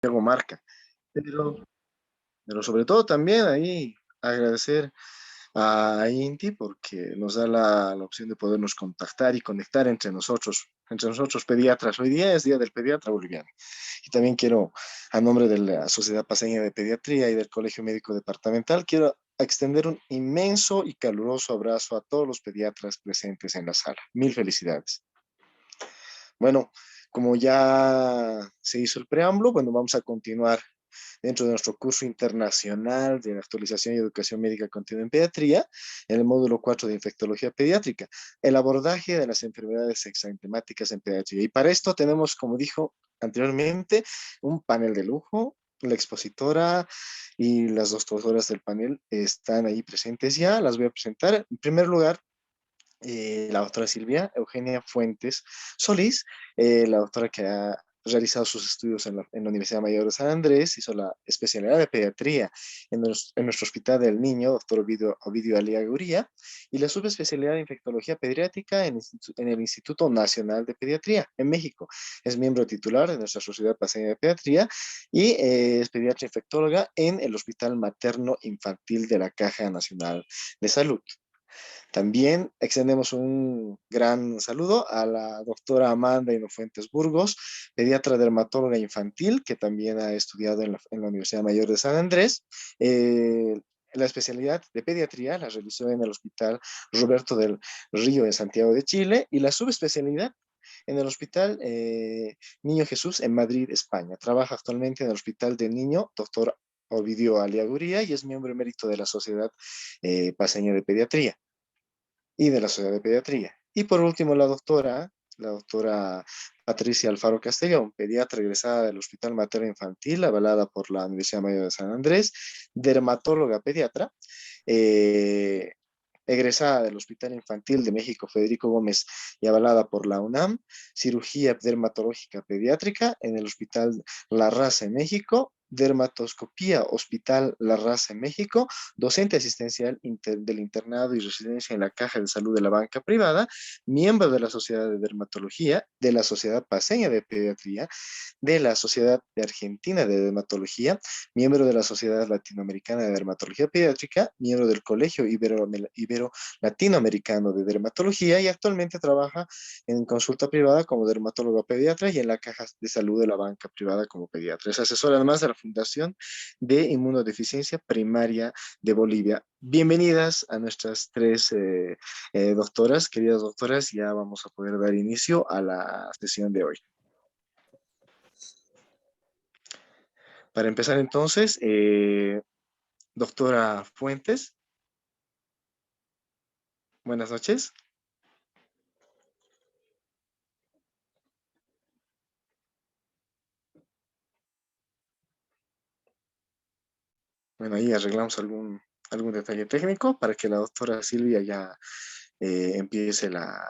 Santiago Marca. Pero, pero sobre todo también ahí agradecer a INTI porque nos da la opción de podernos contactar y conectar entre nosotros pediatras. Hoy día es Día del Pediatra Boliviano. Y también quiero, a nombre de la Sociedad Paseña de Pediatría y del Colegio Médico Departamental, quiero extender un inmenso y caluroso abrazo a todos los pediatras presentes en la sala. Mil felicidades. Bueno, como ya se hizo el preámbulo, bueno, vamos a continuar dentro de nuestro curso internacional de actualización y educación médica continua en pediatría, en el módulo 4 de infectología pediátrica, el abordaje de las enfermedades exantemáticas en pediatría. Y para esto tenemos, como dijo anteriormente, un panel de lujo. La expositora y las dos doctoras del panel están ahí presentes ya, las voy a presentar. En primer lugar, la doctora Silvia Eugenia Fuentes Solís, la doctora que ha realizado sus estudios en la Universidad Mayor de San Andrés, hizo la especialidad de pediatría en nuestro Hospital del Niño, doctor Ovidio Aliaguría, y la subespecialidad de infectología pediátrica en el Instituto Nacional de Pediatría en México. Es miembro titular de nuestra Sociedad Paseña de Pediatría y es pediatra infectóloga en el Hospital Materno Infantil de la Caja Nacional de Salud. También extendemos un gran saludo a la doctora Amanda Inofuentes Burgos, pediatra dermatóloga infantil, que también ha estudiado en la Universidad Mayor de San Andrés. La especialidad de pediatría la realizó en el Hospital Roberto del Río en Santiago de Chile y la subespecialidad en el Hospital Niño Jesús en Madrid, España. Trabaja actualmente en el Hospital del Niño, doctor Ovidio Aliaguría, y es miembro emérito de la Sociedad Paseña de Pediatría y de la Sociedad de Pediatría. Y por último, la doctora Patricia Alfaro Castellón, pediatra egresada del Hospital Materno Infantil, avalada por la Universidad Mayor de San Andrés, dermatóloga pediatra, eh, egresada del Hospital Infantil de México Federico Gómez y avalada por la UNAM, cirugía dermatológica pediátrica en el Hospital La Raza en México, dermatoscopía Hospital La Raza en México, docente asistencial del internado y residencia en la Caja de Salud de la Banca Privada, miembro de la Sociedad de Dermatología, de la Sociedad Paseña de Pediatría, de la Sociedad de Argentina de Dermatología, miembro de la Sociedad Latinoamericana de Dermatología Pediátrica, miembro del Colegio Ibero Latinoamericano de Dermatología y actualmente trabaja en consulta privada como dermatólogo pediatra y en la Caja de Salud de la Banca Privada como pediatra. Es asesora además de la Fundación de Inmunodeficiencia Primaria de Bolivia. Bienvenidas a nuestras tres doctoras, queridas doctoras, ya vamos a poder dar inicio a la sesión de hoy. Para empezar entonces, doctora Fuentes, buenas noches. Bueno, ahí arreglamos algún detalle técnico para que la doctora Silvia ya empiece la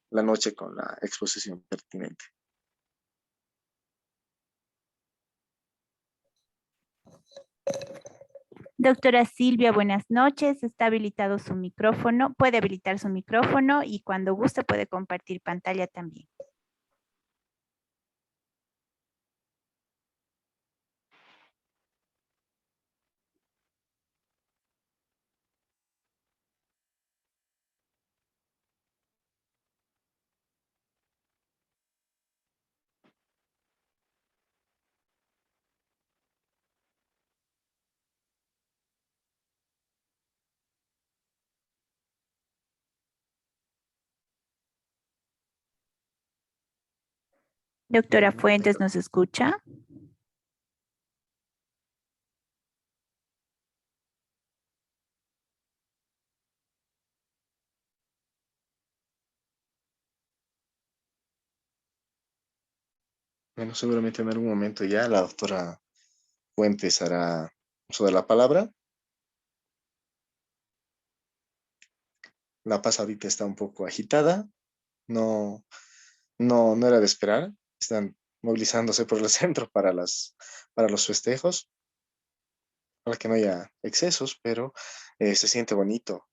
noche con la exposición pertinente. Doctora Silvia, buenas noches. Está habilitado su micrófono. Puede habilitar su micrófono y cuando guste puede compartir pantalla también. Doctora Fuentes, ¿nos escucha? Bueno, seguramente en algún momento ya la doctora Fuentes hará uso de la palabra. La paz ahorita está un poco agitada, no, no era de esperar. Están movilizándose por el centro para los festejos, para que no haya excesos, pero se siente bonito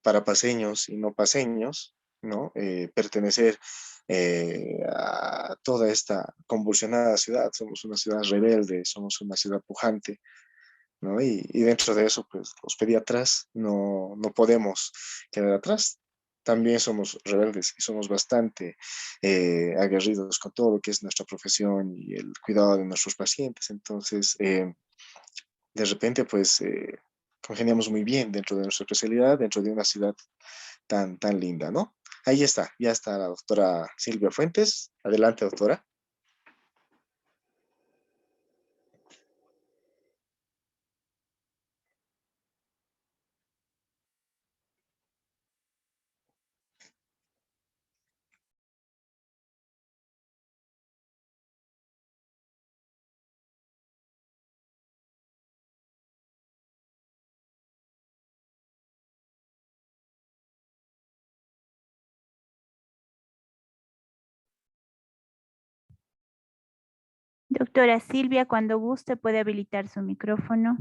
para paseños y no paseños, ¿no? Pertenecer a toda esta convulsionada ciudad. Somos una ciudad rebelde, somos una ciudad pujante, ¿no? Y dentro de eso, pues los pediatras no podemos quedar atrás. También somos rebeldes y somos bastante aguerridos con todo lo que es nuestra profesión y el cuidado de nuestros pacientes. Entonces, de repente, pues, congeniamos muy bien dentro de nuestra especialidad, dentro de una ciudad tan linda, ¿no? Ahí está, ya está la doctora Silvia Fuentes. Adelante, doctora. Doctora Silvia, cuando guste puede habilitar su micrófono.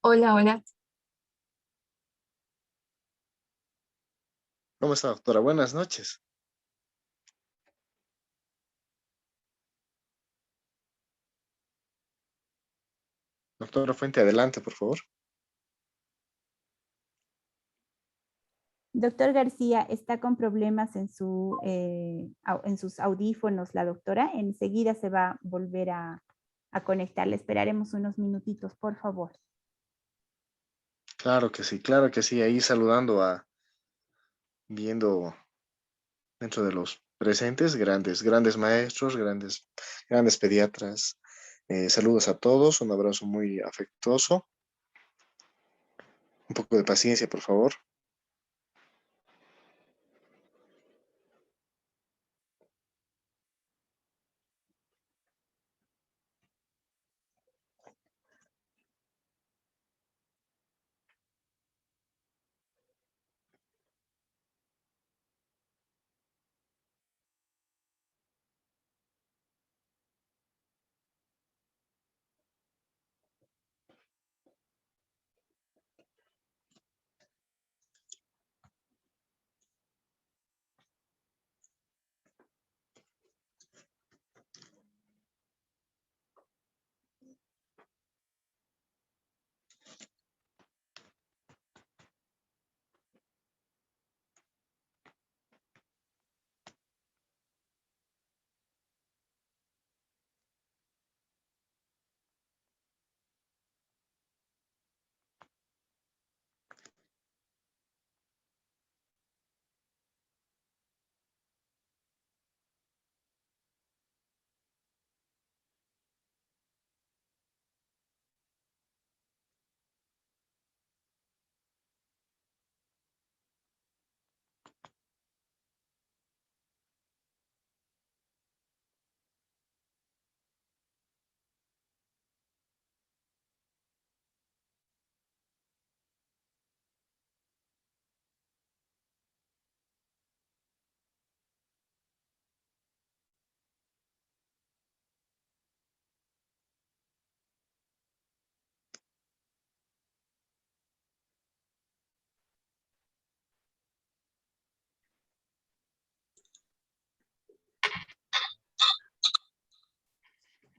Hola, hola. ¿Cómo está, doctora? Buenas noches. Doctora Fuente, adelante, por favor. Doctor García, está con problemas en en sus audífonos, la doctora. Enseguida se va a volver a conectar. Le esperaremos unos minutitos, por favor. Claro que sí. Ahí saludando viendo dentro de los presentes, grandes maestros, grandes pediatras. Saludos a todos, un abrazo muy afectuoso. Un poco de paciencia, por favor.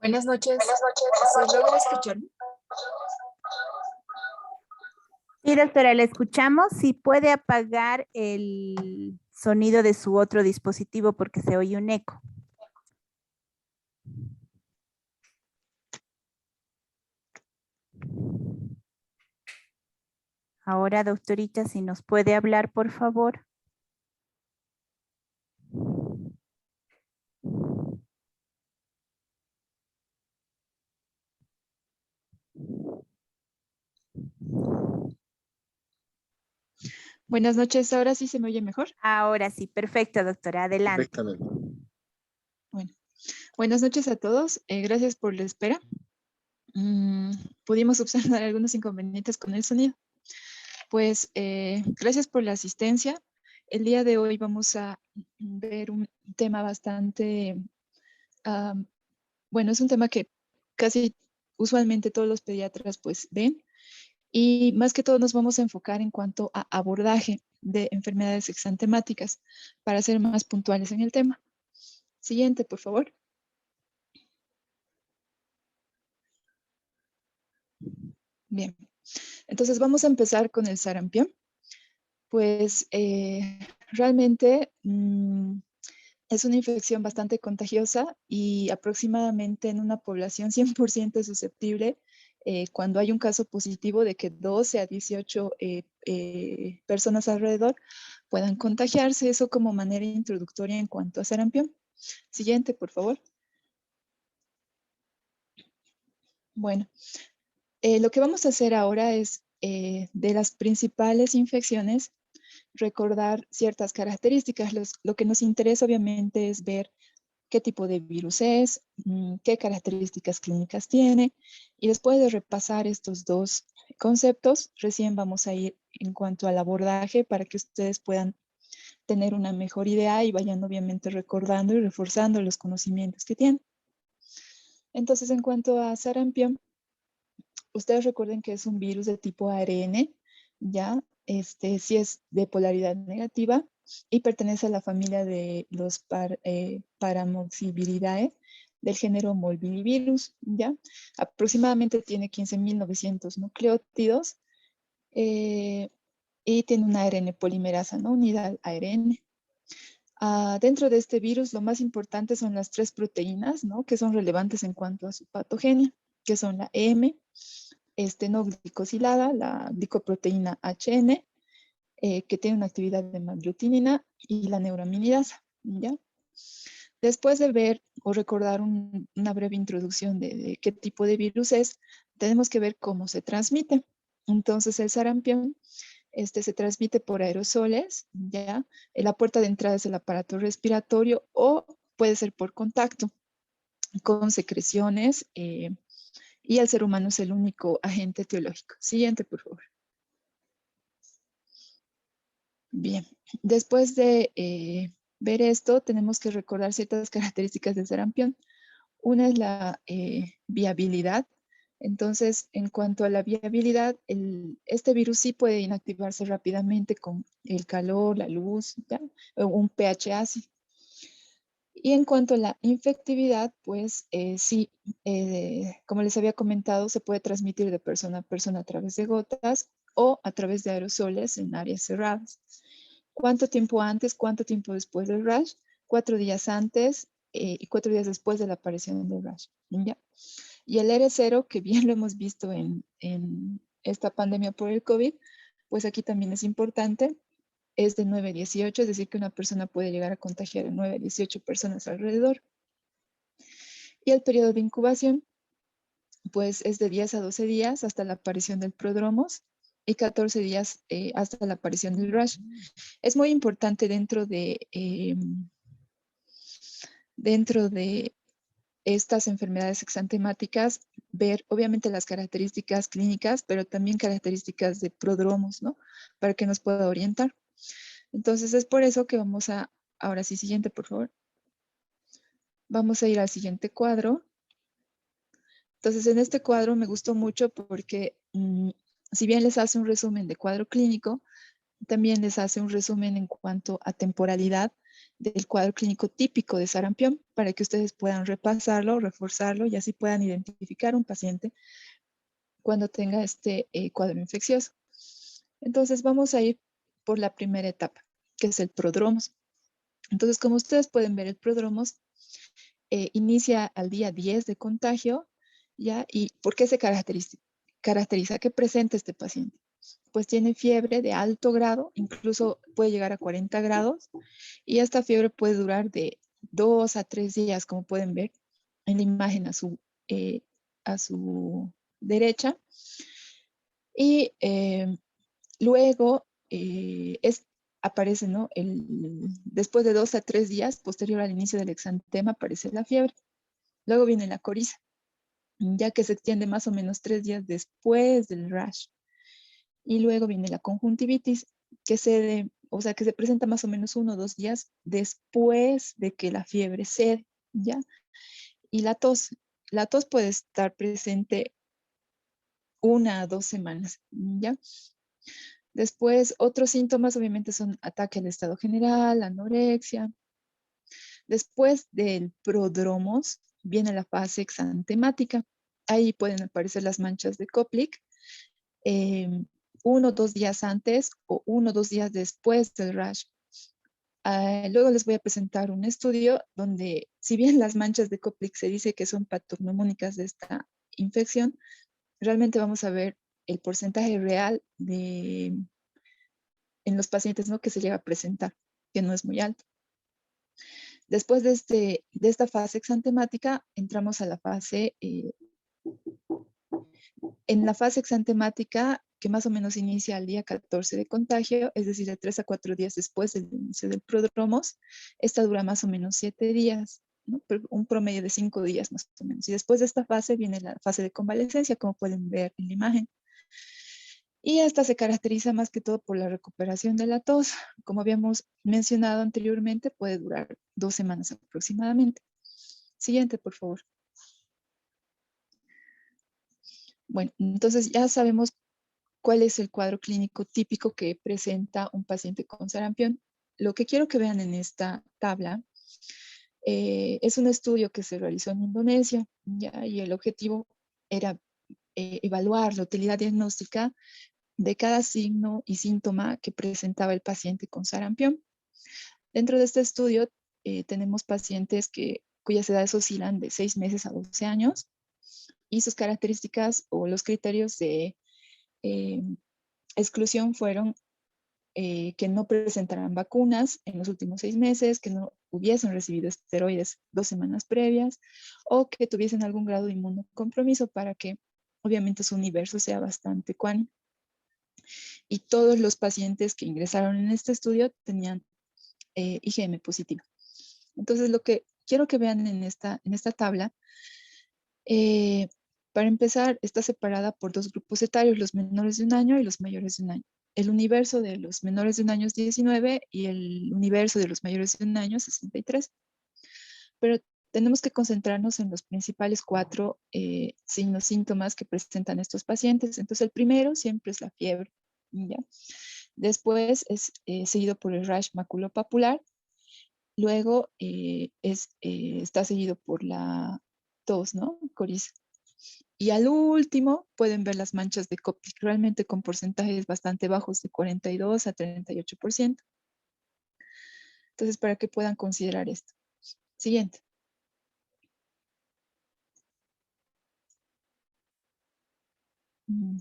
Buenas noches. ¿Se logra escucharme? Sí, doctora, la escuchamos. Si puede apagar el sonido de su otro dispositivo porque se oye un eco. Ahora, doctorita, si nos puede hablar, por favor. Buenas noches, ahora sí se me oye mejor. Ahora sí, perfecto, doctora, adelante. Perfectamente. Bueno, buenas noches a todos, gracias por la espera. Pudimos observar algunos inconvenientes con el sonido. Pues gracias por la asistencia. El día de hoy vamos a ver un tema bastante, bueno, es un tema que casi usualmente todos los pediatras pues ven, y más que todo nos vamos a enfocar en cuanto a abordaje de enfermedades exantemáticas para ser más puntuales en el tema. Siguiente, por favor. Bien, entonces vamos a empezar con el sarampión. Pues realmente es una infección bastante contagiosa y aproximadamente en una población 100% susceptible, cuando hay un caso positivo de que 12 a 18 personas alrededor puedan contagiarse, eso como manera introductoria en cuanto a sarampión. Siguiente, por favor. Bueno, lo que vamos a hacer ahora es de las principales infecciones, recordar ciertas características. Lo que nos interesa obviamente es ver qué tipo de virus es, qué características clínicas tiene, y después de repasar estos dos conceptos, recién vamos a ir en cuanto al abordaje para que ustedes puedan tener una mejor idea y vayan obviamente recordando y reforzando los conocimientos que tienen. Entonces, en cuanto a sarampión, ustedes recuerden que es un virus de tipo ARN, ¿ya? Sí es de polaridad negativa y pertenece a la familia de los Paramoxiviridae del género Morbillivirus, ¿ya? Aproximadamente tiene 15.900 nucleótidos y tiene una ARN polimerasa, ¿no? Unidad ARN. Dentro de este virus, lo más importante son las 3 proteínas, ¿no? Que son relevantes en cuanto a su patogenia, que son la EM, no glicosilada, la glicoproteína HN, que tiene una actividad de hemaglutinina, y la neuraminidasa, ¿ya? Después de ver o recordar una breve introducción de qué tipo de virus es, tenemos que ver cómo se transmite. Entonces, el sarampión se transmite por aerosoles, ¿ya? La puerta de entrada es el aparato respiratorio o puede ser por contacto con secreciones, y el ser humano es el único agente etiológico. Siguiente, por favor. Bien, después de ver esto, tenemos que recordar ciertas características del sarampión. Una es la viabilidad. Entonces, en cuanto a la viabilidad, este virus sí puede inactivarse rápidamente con el calor, la luz, ¿ya? O un pH ácido. Y en cuanto a la infectividad, pues sí, como les había comentado, se puede transmitir de persona a persona a través de gotas o a través de aerosoles en áreas cerradas. ¿Cuánto tiempo antes, cuánto tiempo después del rash? 4 días antes y 4 días después de la aparición del rash, ¿ya? Y el R0, que bien lo hemos visto en esta pandemia por el COVID, pues aquí también es importante, es de 9 a 18, es decir, que una persona puede llegar a contagiar a 9 a 18 personas alrededor. Y el periodo de incubación, pues es de 10 a 12 días hasta la aparición del prodromos y 14 días hasta la aparición del rash. Es muy importante dentro de estas enfermedades exantemáticas ver obviamente las características clínicas, pero también características de prodromos, ¿no? Para que nos pueda orientar. Entonces es por eso que vamos a, ahora sí, siguiente, por favor. Vamos a ir al siguiente cuadro. Entonces en este cuadro me gustó mucho porque si bien les hace un resumen de cuadro clínico, también les hace un resumen en cuanto a temporalidad del cuadro clínico típico de sarampión para que ustedes puedan repasarlo, reforzarlo y así puedan identificar un paciente cuando tenga este cuadro infeccioso. Entonces vamos a ir por la primera etapa, que es el prodromos. Entonces, como ustedes pueden ver, el prodromos inicia al día 10 de contagio, ¿ya? ¿Y por qué se caracteriza? ¿Qué presenta este paciente? Pues tiene fiebre de alto grado, incluso puede llegar a 40 grados, y esta fiebre puede durar de 2 a 3 días, como pueden ver en la imagen a su derecha. Y luego aparece, ¿no? Después de 2 a 3 días, posterior al inicio del exantema, aparece la fiebre. Luego viene la coriza, ya que se extiende más o menos 3 días después del rash. Y luego viene la conjuntivitis, que se presenta más o menos 1 o 2 días después de que la fiebre cede, ¿ya? Y la tos. La tos puede estar presente 1 a 2 semanas, ¿ya? Después, otros síntomas obviamente son ataque al estado general, anorexia. Después del prodromos viene la fase exantemática. Ahí pueden aparecer las manchas de Koplik 1 o 2 días antes o 1 o 2 días después del rash. Luego les voy a presentar un estudio donde, si bien las manchas de Koplik se dice que son patognomónicas de esta infección, realmente vamos a ver el porcentaje real en los pacientes, ¿no?, que se llega a presentar, que no es muy alto. Después de esta fase exantemática, entramos a la fase, en la fase exantemática, que más o menos inicia al día 14 de contagio, es decir, de 3 a 4 días después del inicio del prodromos. Esta dura más o menos 7 días, ¿no? Un promedio de 5 días más o menos. Y después de esta fase viene la fase de convalecencia, como pueden ver en la imagen. Y esta se caracteriza más que todo por la recuperación de la tos. Como habíamos mencionado anteriormente, puede durar 2 semanas aproximadamente. Siguiente, por favor. Bueno, entonces ya sabemos cuál es el cuadro clínico típico que presenta un paciente con sarampión. Lo que quiero que vean en esta tabla es un estudio que se realizó en Indonesia, ¿ya? Y el objetivo era evaluar la utilidad diagnóstica de cada signo y síntoma que presentaba el paciente con sarampión. Dentro de este estudio tenemos pacientes cuyas edades oscilan de 6 meses a 12 años y sus características o los criterios de exclusión fueron que no presentaran vacunas en los últimos 6 meses, que no hubiesen recibido esteroides 2 semanas previas o que tuviesen algún grado de inmunocompromiso para que obviamente su universo sea bastante cuánime. Y todos los pacientes que ingresaron en este estudio tenían IgM positivo. Entonces, lo que quiero que vean en esta tabla, para empezar, está separada por 2 grupos etarios, los menores de 1 año y los mayores de 1 año. El universo de los menores de 1 año es 19 y el universo de los mayores de 1 año es 63. Pero tenemos que concentrarnos en los principales 4 signos, síntomas que presentan estos pacientes. Entonces, el primero siempre es la fiebre, ¿ya? Después es seguido por el rash maculopapular. Luego está seguido por la tos, ¿no? Coriza. Y al último pueden ver las manchas de Koplik, realmente con porcentajes bastante bajos, de 42 a 38%. Entonces, para que puedan considerar esto. Siguiente.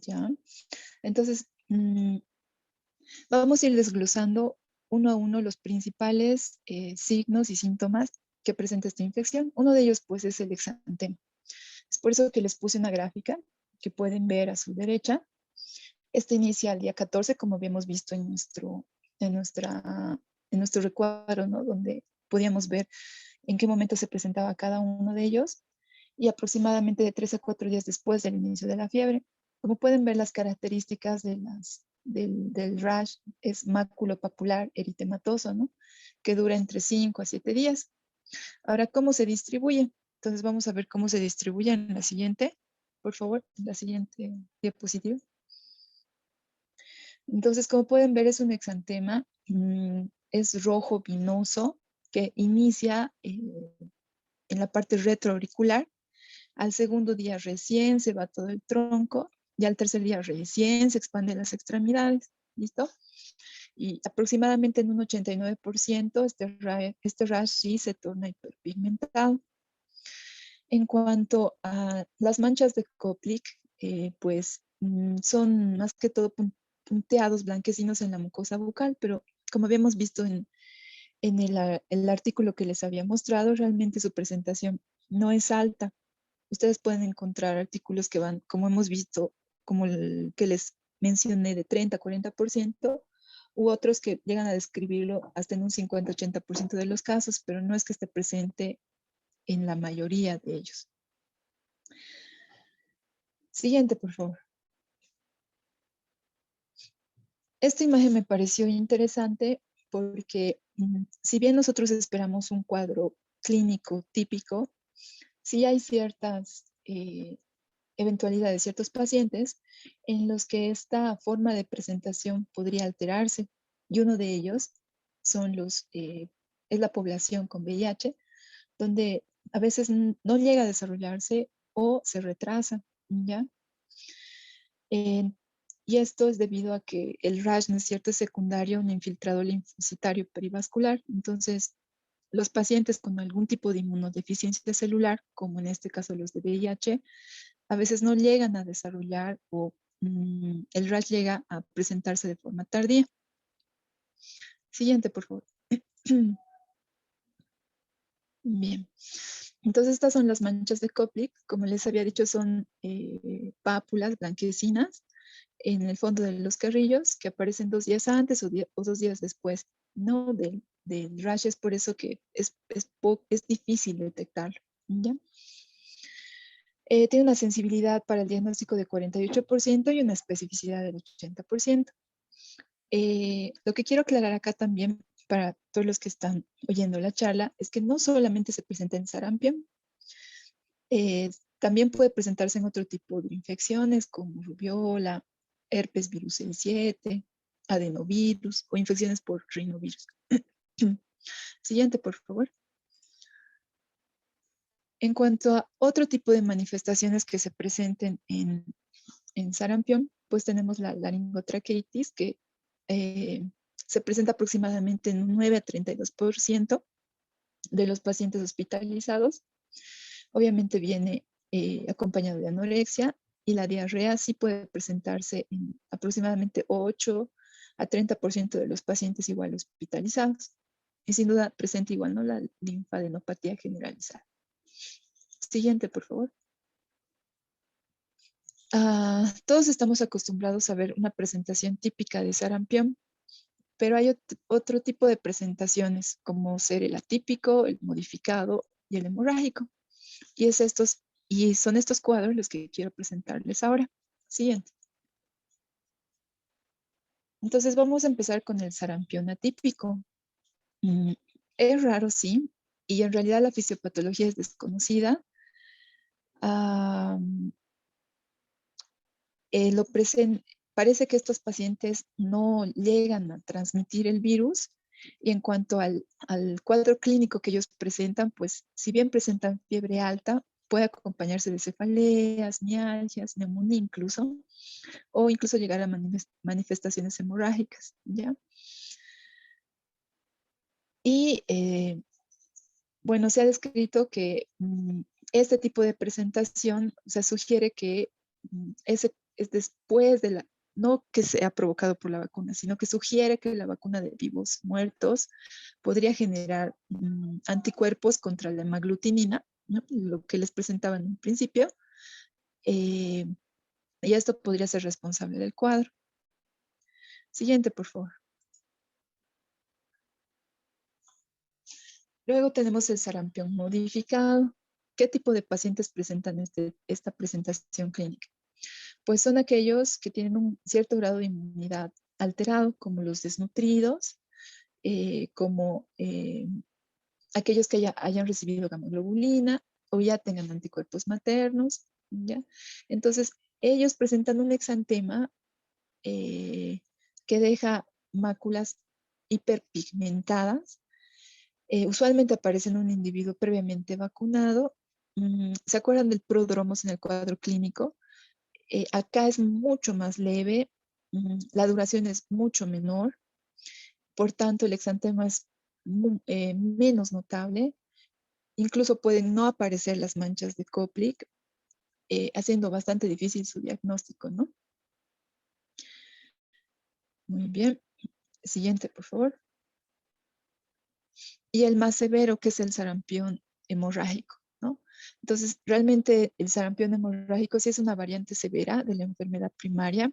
Ya. Entonces, vamos a ir desglosando uno a uno los principales signos y síntomas que presenta esta infección. Uno de ellos, pues, es el exantema. Es por eso que les puse una gráfica que pueden ver a su derecha. Este inicia el día 14, como habíamos visto en nuestro recuadro, ¿no? Donde podíamos ver en qué momento se presentaba cada uno de ellos, y aproximadamente de 3 a 4 días después del inicio de la fiebre. Como pueden ver, las características del rash es maculopapular eritematoso, ¿no? Que dura entre 5 a 7 días. Ahora, ¿cómo se distribuye? Entonces vamos a ver cómo se distribuye en la siguiente, por favor, la siguiente diapositiva. Entonces, como pueden ver, es un exantema, es rojo vinoso, que inicia en la parte retroauricular. Al segundo día recién se va todo el tronco y al tercer día recién se expanden las extremidades. ¿Listo? Y aproximadamente en un 89% este rash sí se torna hiperpigmentado. En cuanto a las manchas de Koplik, pues son más que todo punteados blanquecinos en la mucosa bucal, pero como habíamos visto en el artículo que les había mostrado, realmente su presentación no es alta. Ustedes pueden encontrar artículos que van, como hemos visto, como el que les mencioné, de 30 a 40%, u otros que llegan a describirlo hasta en un 50-80% de los casos, pero no es que esté presente en la mayoría de ellos. Siguiente, por favor. Esta imagen me pareció interesante porque si bien nosotros esperamos un cuadro clínico típico, sí hay ciertas eventualidades, ciertos pacientes en los que esta forma de presentación podría alterarse. Y uno de ellos son es la población con VIH, donde a veces no llega a desarrollarse o se retrasa, ¿ya? Y esto es debido a que el rash, ¿no es cierto?, es secundario a un infiltrado linfocitario perivascular. Entonces, los pacientes con algún tipo de inmunodeficiencia celular, como en este caso los de VIH, a veces no llegan a desarrollar o el rash llega a presentarse de forma tardía. Siguiente, por favor. Bien. Entonces, estas son las manchas de Koplik. Como les había dicho, son pápulas blanquecinas en el fondo de los carrillos que aparecen 2 días antes o 2 días después, ¿no? Del rash. Es por eso que es difícil detectarlo, ¿ya? Tiene una sensibilidad para el diagnóstico de 48% y una especificidad del 80%. Lo que quiero aclarar acá también para todos los que están oyendo la charla es que no solamente se presenta en sarampión, también puede presentarse en otro tipo de infecciones como rubiola, herpes virus 7, adenovirus o infecciones por rinovirus. Siguiente, por favor. En cuanto a otro tipo de manifestaciones que se presenten en sarampión, pues tenemos la laringotraqueitis que se presenta aproximadamente en un 9 a 32% de los pacientes hospitalizados. Obviamente viene acompañado de anorexia y la diarrea sí puede presentarse en aproximadamente 8 a 30% de los pacientes igual hospitalizados. Y sin duda presenta igual, ¿no?, la linfadenopatía generalizada. Siguiente, por favor. Todos estamos acostumbrados a ver una presentación típica de sarampión, pero hay otro tipo de presentaciones, como ser el atípico, el modificado y el hemorrágico. Y son estos cuadros los que quiero presentarles ahora. Siguiente. Entonces vamos a empezar con el sarampión atípico. Es raro, sí, y en realidad la fisiopatología es desconocida. Parece que estos pacientes no llegan a transmitir el virus, y en cuanto al cuadro clínico que ellos presentan, pues si bien presentan fiebre alta, puede acompañarse de cefaleas, mialgias, neumonía incluso, o incluso llegar a manifestaciones hemorrágicas, ¿ya? Y bueno, se ha descrito que este tipo de presentación, o sea, sugiere que es después de no que sea provocado por la vacuna, sino que sugiere que la vacuna de vivos muertos podría generar anticuerpos contra la hemaglutinina, ¿no?, lo que les presentaba en un principio, y esto podría ser responsable del cuadro. Siguiente, por favor. Luego tenemos el sarampión modificado. ¿Qué tipo de pacientes presentan esta presentación clínica? Pues son aquellos que tienen un cierto grado de inmunidad alterado, como los desnutridos, como aquellos que hayan recibido gamma-globulina o ya tengan anticuerpos maternos, ¿ya? Entonces, ellos presentan un exantema que deja máculas hiperpigmentadas Usualmente aparece en un individuo previamente vacunado. ¿Se acuerdan del prodromos en el cuadro clínico? Acá es mucho más leve, la duración es mucho menor, por tanto el exantema es menos notable, incluso pueden no aparecer las manchas de Koplik, haciendo bastante difícil su diagnóstico, ¿no? Muy bien, siguiente por favor. Y el más severo, que es el sarampión hemorrágico, ¿no? Entonces, realmente el sarampión hemorrágico sí es una variante severa de la enfermedad primaria.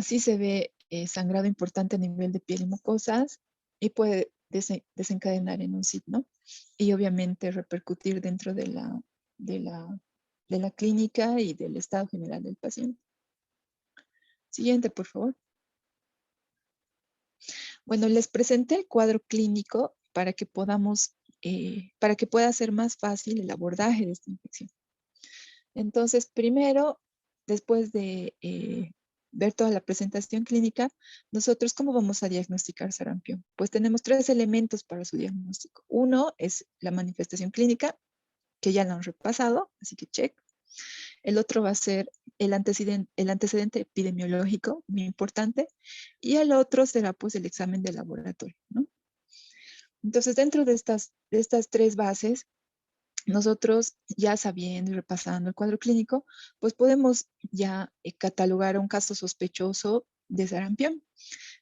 Sí se ve sangrado importante a nivel de piel y mucosas y puede desencadenar en un signo y obviamente repercutir dentro de la, de la clínica y del estado general del paciente. Siguiente, por favor. Bueno, les presenté el cuadro clínico para que para que pueda ser más fácil el abordaje de esta infección. Entonces, primero, después de ver toda la presentación clínica, nosotros, ¿cómo vamos a diagnosticar sarampión? Pues tenemos 3 elementos para su diagnóstico. Uno es la manifestación clínica, que ya lo han repasado, así que check. El otro va a ser el antecedente epidemiológico, muy importante. Y el otro será pues el examen de laboratorio, ¿no? Entonces, dentro de estas 3 bases, nosotros ya sabiendo y repasando el cuadro clínico, pues podemos ya catalogar un caso sospechoso de sarampión.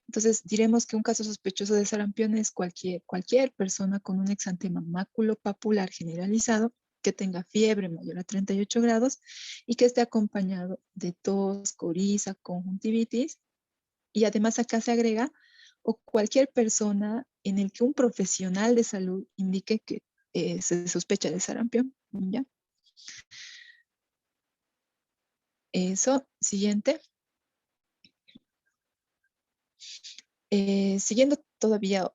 Entonces, diremos que un caso sospechoso de sarampión es cualquier persona con un exantema maculopapular generalizado que tenga fiebre mayor a 38 grados y que esté acompañado de tos, coriza, conjuntivitis. Y además acá se agrega o cualquier persona en el que un profesional de salud indique que se sospecha de sarampión, ¿ya? Eso, siguiente. Siguiendo todavía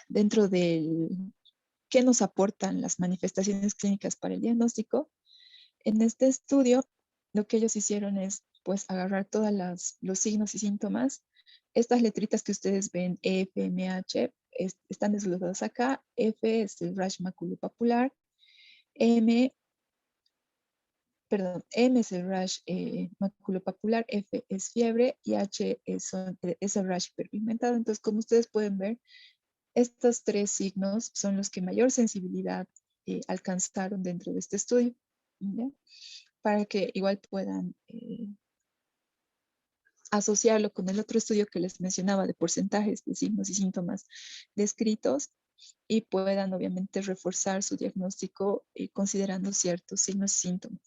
dentro del qué nos aportan las manifestaciones clínicas para el diagnóstico, en este estudio lo que ellos hicieron es pues agarrar todos los signos y síntomas. Estas letritas que ustedes ven, F, M, H, están desglosadas acá. F es el rash maculopapular, M es el rash maculopapular, F es fiebre y H es el rash hiperpigmentado. Entonces, como ustedes pueden ver, estos 3 signos son los que mayor sensibilidad alcanzaron dentro de este estudio, ¿ya? Para que igual puedan asociarlo con el otro estudio que les mencionaba de porcentajes de signos y síntomas descritos y puedan obviamente reforzar su diagnóstico considerando ciertos signos y síntomas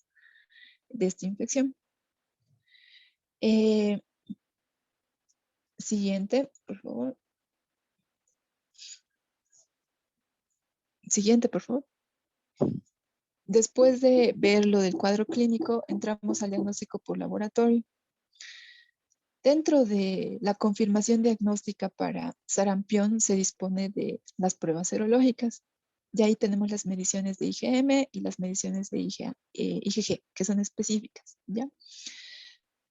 de esta infección. Siguiente, por favor. Siguiente, por favor. Después de ver lo del cuadro clínico, entramos al diagnóstico por laboratorio. Dentro de la confirmación diagnóstica para sarampión se dispone de las pruebas serológicas. Y ahí tenemos las mediciones de IgM y las mediciones de IgG, que son específicas, ¿ya?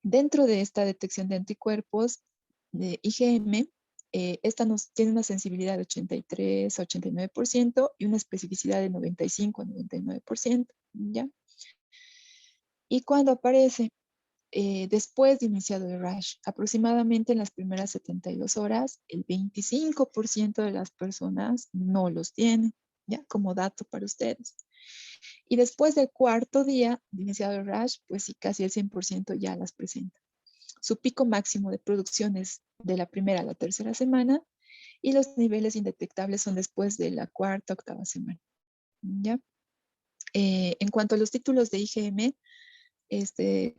Dentro de esta detección de anticuerpos de IgM, esta tiene una sensibilidad de 83 a 89% y una especificidad de 95 a 99%, ¿ya? Y cuando aparece después de iniciado el rash, aproximadamente en las primeras 72 horas, el 25% de las personas no los tienen, ¿ya? Como dato para ustedes. Y después del 4.º día de iniciado el rash, pues sí, casi el 100% ya las presenta. Su pico máximo de producción es de la primera a la 3.ª semana y los niveles indetectables son después de la 4.ª, 8.ª semana, ¿ya? En cuanto a los títulos de IgM,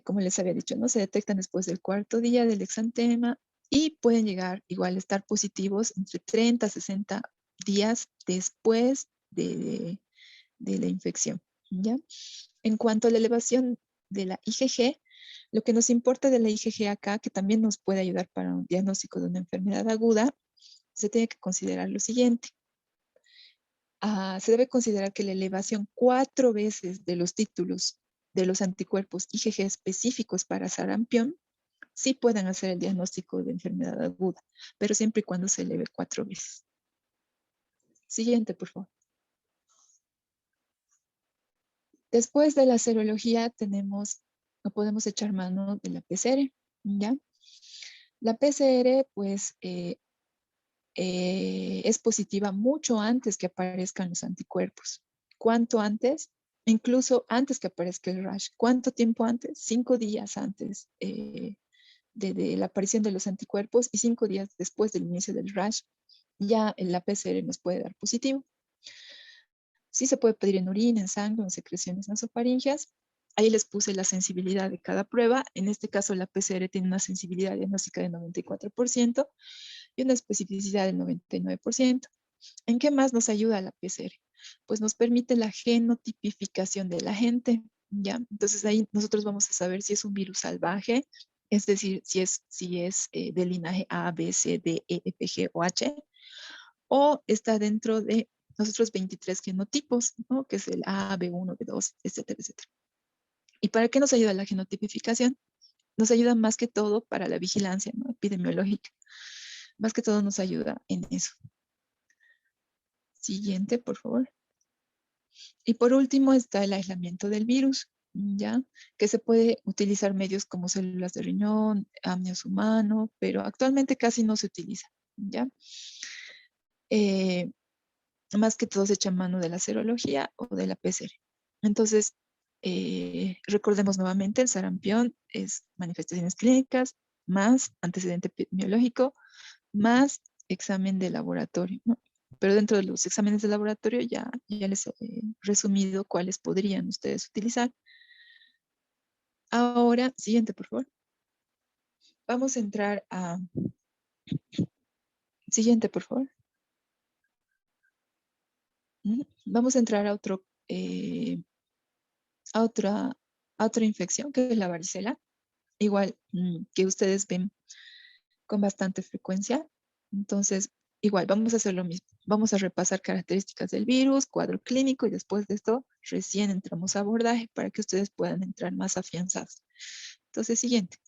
como les había dicho, ¿no? Se detectan después del 4.º día del exantema y pueden llegar igual a estar positivos entre 30 a 60 días después de la infección, ¿ya? En cuanto a la elevación de la IgG, lo que nos importa de la IgG acá, que también nos puede ayudar para un diagnóstico de una enfermedad aguda, se tiene que considerar lo siguiente. Se debe considerar que la elevación 4 veces de los títulos de los anticuerpos IgG específicos para sarampión sí pueden hacer el diagnóstico de enfermedad aguda, pero siempre y cuando se eleve 4 veces. Siguiente, por favor. Después de la serología podemos echar mano de la PCR, ¿ya? La PCR, pues, es positiva mucho antes que aparezcan los anticuerpos. ¿Cuánto antes? Incluso antes que aparezca el rash. ¿Cuánto tiempo antes? 5 días antes de la aparición de los anticuerpos y 5 días después del inicio del rash, ya la PCR nos puede dar positivo. Sí se puede pedir en orina, en sangre, en secreciones nasofaringeas. Ahí les puse la sensibilidad de cada prueba. En este caso, la PCR tiene una sensibilidad diagnóstica de 94% y una especificidad del 99%. ¿En qué más nos ayuda la PCR? Pues nos permite la genotipificación del agente, ¿ya? Entonces ahí nosotros vamos a saber si es un virus salvaje, es decir, si es del linaje A, B, C, D, E, F, G o H, o está dentro de los otros 23 genotipos, ¿no? Que es el A, B1, B2, etcétera, etcétera. ¿Y para qué nos ayuda la genotipificación? Nos ayuda más que todo para la vigilancia, ¿no? Epidemiológica. Más que todo nos ayuda en eso. Siguiente, por favor. Y por último está el aislamiento del virus, ¿ya? Que se puede utilizar medios como células de riñón, amnios humano, pero actualmente casi no se utiliza, ¿ya? Más que todo se echa mano de la serología o de la PCR. Entonces, recordemos nuevamente, el sarampión es manifestaciones clínicas, más antecedente epidemiológico, más examen de laboratorio, ¿no? Pero dentro de los exámenes de laboratorio ya les he resumido cuáles podrían ustedes utilizar. Ahora, siguiente, por favor. Vamos a entrar a... Siguiente, por favor. Vamos a entrar a otra infección, que es la varicela. Igual que ustedes ven con bastante frecuencia. Entonces, igual, vamos a hacer lo mismo. Vamos a repasar características del virus, cuadro clínico, y después de esto recién entramos a abordaje para que ustedes puedan entrar más afianzados. Entonces, siguiente.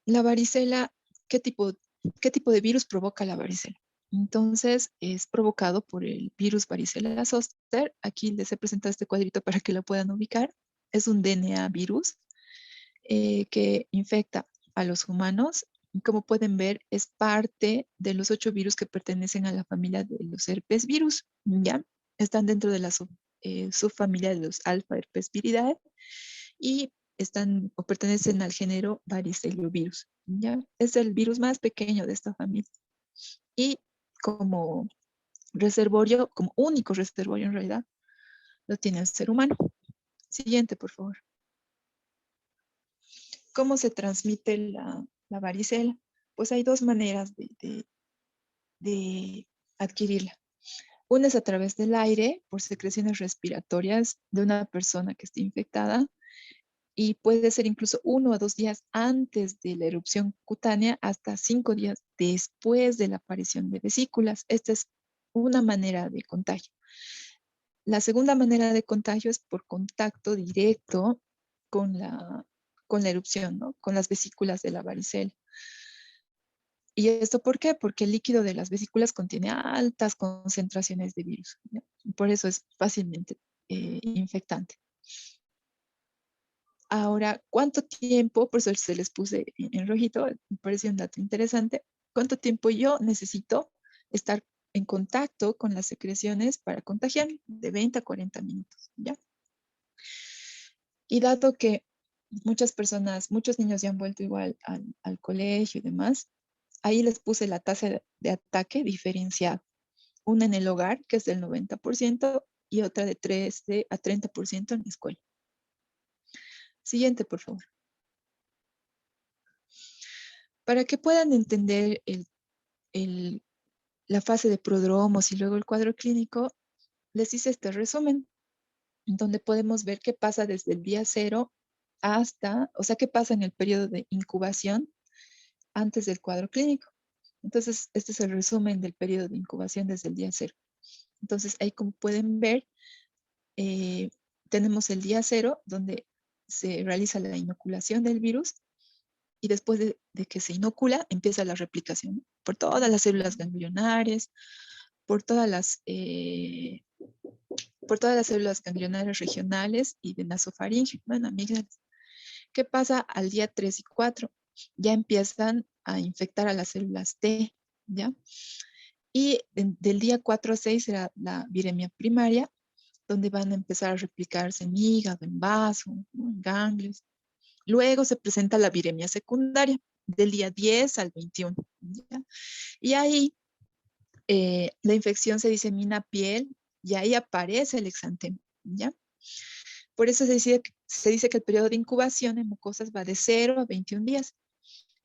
La varicela, ¿qué tipo de virus provoca la varicela? Entonces, es provocado por el virus varicela zoster. Aquí les he presentado este cuadrito para que lo puedan ubicar. Es un DNA virus que infecta a los humanos. Como pueden ver, es parte de los 8 virus que pertenecen a la familia de los herpes virus, ¿ya? Están dentro de la subfamilia de los alfa herpes viridae y están o pertenecen al género variceliovirus, ¿ya? Es el virus más pequeño de esta familia. Y como reservorio, como único reservorio en realidad, lo tiene el ser humano. Siguiente, por favor. ¿Cómo se transmite la varicela? Pues hay dos maneras de adquirirla. Una es a través del aire, por secreciones respiratorias de una persona que esté infectada, y puede ser incluso 1 o 2 días antes de la erupción cutánea hasta 5 días después de la aparición de vesículas. Esta es una manera de contagio. La segunda manera de contagio es por contacto directo con la erupción, ¿no? Con las vesículas de la varicela. ¿Y esto por qué? Porque el líquido de las vesículas contiene altas concentraciones de virus, ¿no? Por eso es fácilmente infectante. Ahora, ¿cuánto tiempo? Por eso se les puse en rojito, me pareció un dato interesante. ¿Cuánto tiempo yo necesito estar en contacto con las secreciones para contagiarme? De 20 a 40 minutos, ¿ya? Y dado que muchos niños ya han vuelto igual al colegio y demás, ahí les puse la tasa de ataque diferenciada. Una en el hogar, que es del 90%, y otra de 13 a 30% en la escuela. Siguiente, por favor. Para que puedan entender la fase de prodromos y luego el cuadro clínico, les hice este resumen, donde podemos ver qué pasa desde el día 0 qué pasa en el periodo de incubación antes del cuadro clínico. Entonces, este es el resumen del periodo de incubación desde el día 0. Entonces, ahí como pueden ver, tenemos el día 0, donde se realiza la inoculación del virus, y después de que se inocula, empieza la replicación, ¿no? Por todas las células ganglionares, por todas las, por todas las células ganglionares regionales y de nasofaringe, bueno, amígdalas. ¿Qué pasa al día 3 y 4? Ya empiezan a infectar a las células T, ¿ya? Y del día 4 a 6 será la viremia primaria, donde van a empezar a replicarse en hígado, en vaso, ¿no? En ganglios. Luego se presenta la viremia secundaria, del día 10 al 21, ¿ya? Y ahí la infección se disemina a piel y ahí aparece el exantema, ¿ya? Por eso se dice que el periodo de incubación en mucosas va de 0 a 21 días.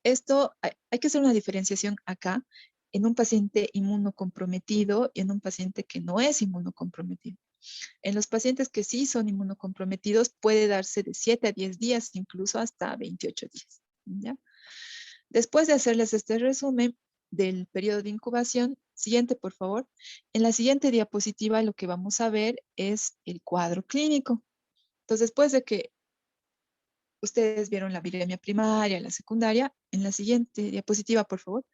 Esto hay que hacer una diferenciación acá en un paciente inmunocomprometido y en un paciente que no es inmunocomprometido. En los pacientes que sí son inmunocomprometidos puede darse de 7 a 10 días, incluso hasta 28 días, ¿ya? Después de hacerles este resumen del periodo de incubación, siguiente por favor, en la siguiente diapositiva lo que vamos a ver es el cuadro clínico. Entonces, después de que ustedes vieron la viremia primaria, la secundaria, en la siguiente diapositiva, por favor.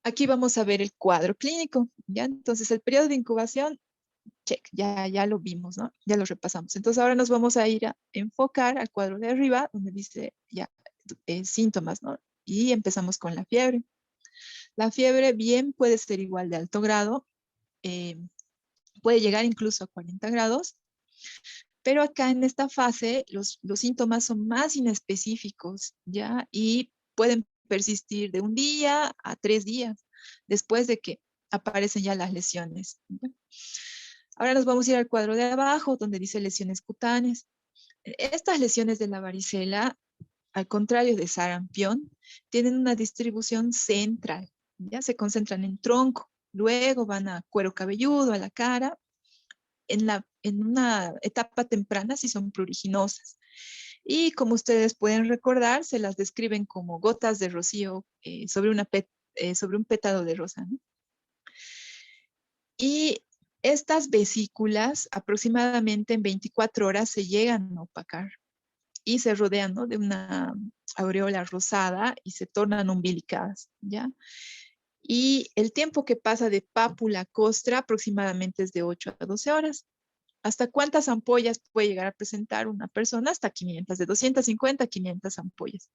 Aquí vamos a ver el cuadro clínico, ¿ya? Entonces, el periodo de incubación, check, ya lo vimos, ¿no? Ya lo repasamos. Entonces, ahora nos vamos a ir a enfocar al cuadro de arriba, donde dice ya síntomas, ¿no? Y empezamos con la fiebre. La fiebre bien puede ser igual de alto grado, puede llegar incluso a 40 grados, pero acá en esta fase los síntomas son más inespecíficos, ¿ya? Y pueden persistir de un día a 3 días después de que aparecen ya las lesiones, ¿ya? Ahora nos vamos a ir al cuadro de abajo, donde dice lesiones cutáneas. Estas lesiones de la varicela, al contrario de sarampión, tienen una distribución central, ya se concentran en tronco, luego van a cuero cabelludo, a la cara. En una etapa temprana sí son pruriginosas. Y como ustedes pueden recordar, se las describen como gotas de rocío sobre un pétalo de rosa, ¿no? Y estas vesículas aproximadamente en 24 horas se llegan a opacar y se rodean, ¿no?, de una aureola rosada y se tornan umbilicadas, ¿ya? Y el tiempo que pasa de pápula a costra aproximadamente es de 8 a 12 horas. ¿Hasta cuántas ampollas puede llegar a presentar una persona? Hasta 500, de 250 a 500 ampollas.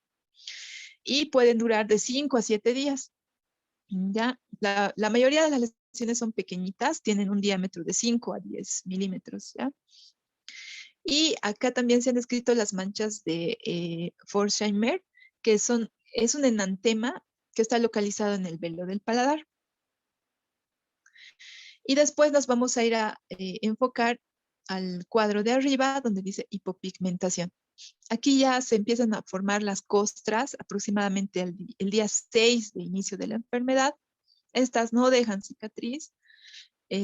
Y pueden durar de 5 a 7 días. ¿Ya? La mayoría de las lesiones son pequeñitas, tienen un diámetro de 5 a 10 milímetros, ¿ya? Y acá también se han descrito las manchas de Forsheimer, que es un enantema que está localizado en el velo del paladar. Y después nos vamos a ir a enfocar al cuadro de arriba, donde dice hipopigmentación. Aquí ya se empiezan a formar las costras aproximadamente el día 6 de inicio de la enfermedad. Estas no dejan cicatriz.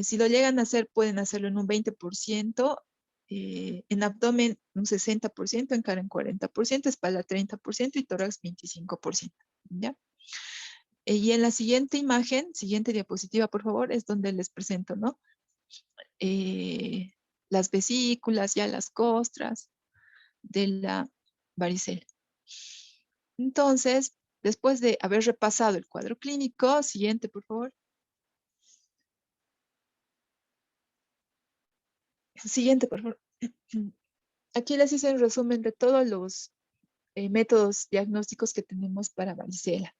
Si lo llegan a hacer, pueden hacerlo en un 20%, en abdomen un 60%, en cara un 40%, espalda 30% y tórax 25%. ¿Ya? Y en la siguiente imagen, siguiente diapositiva, por favor, es donde les presento, ¿no? Las vesículas, ya las costras de la varicela. Entonces, después de haber repasado el cuadro clínico, siguiente, por favor. Siguiente, por favor. Aquí les hice un resumen de todos los métodos diagnósticos que tenemos para varicela.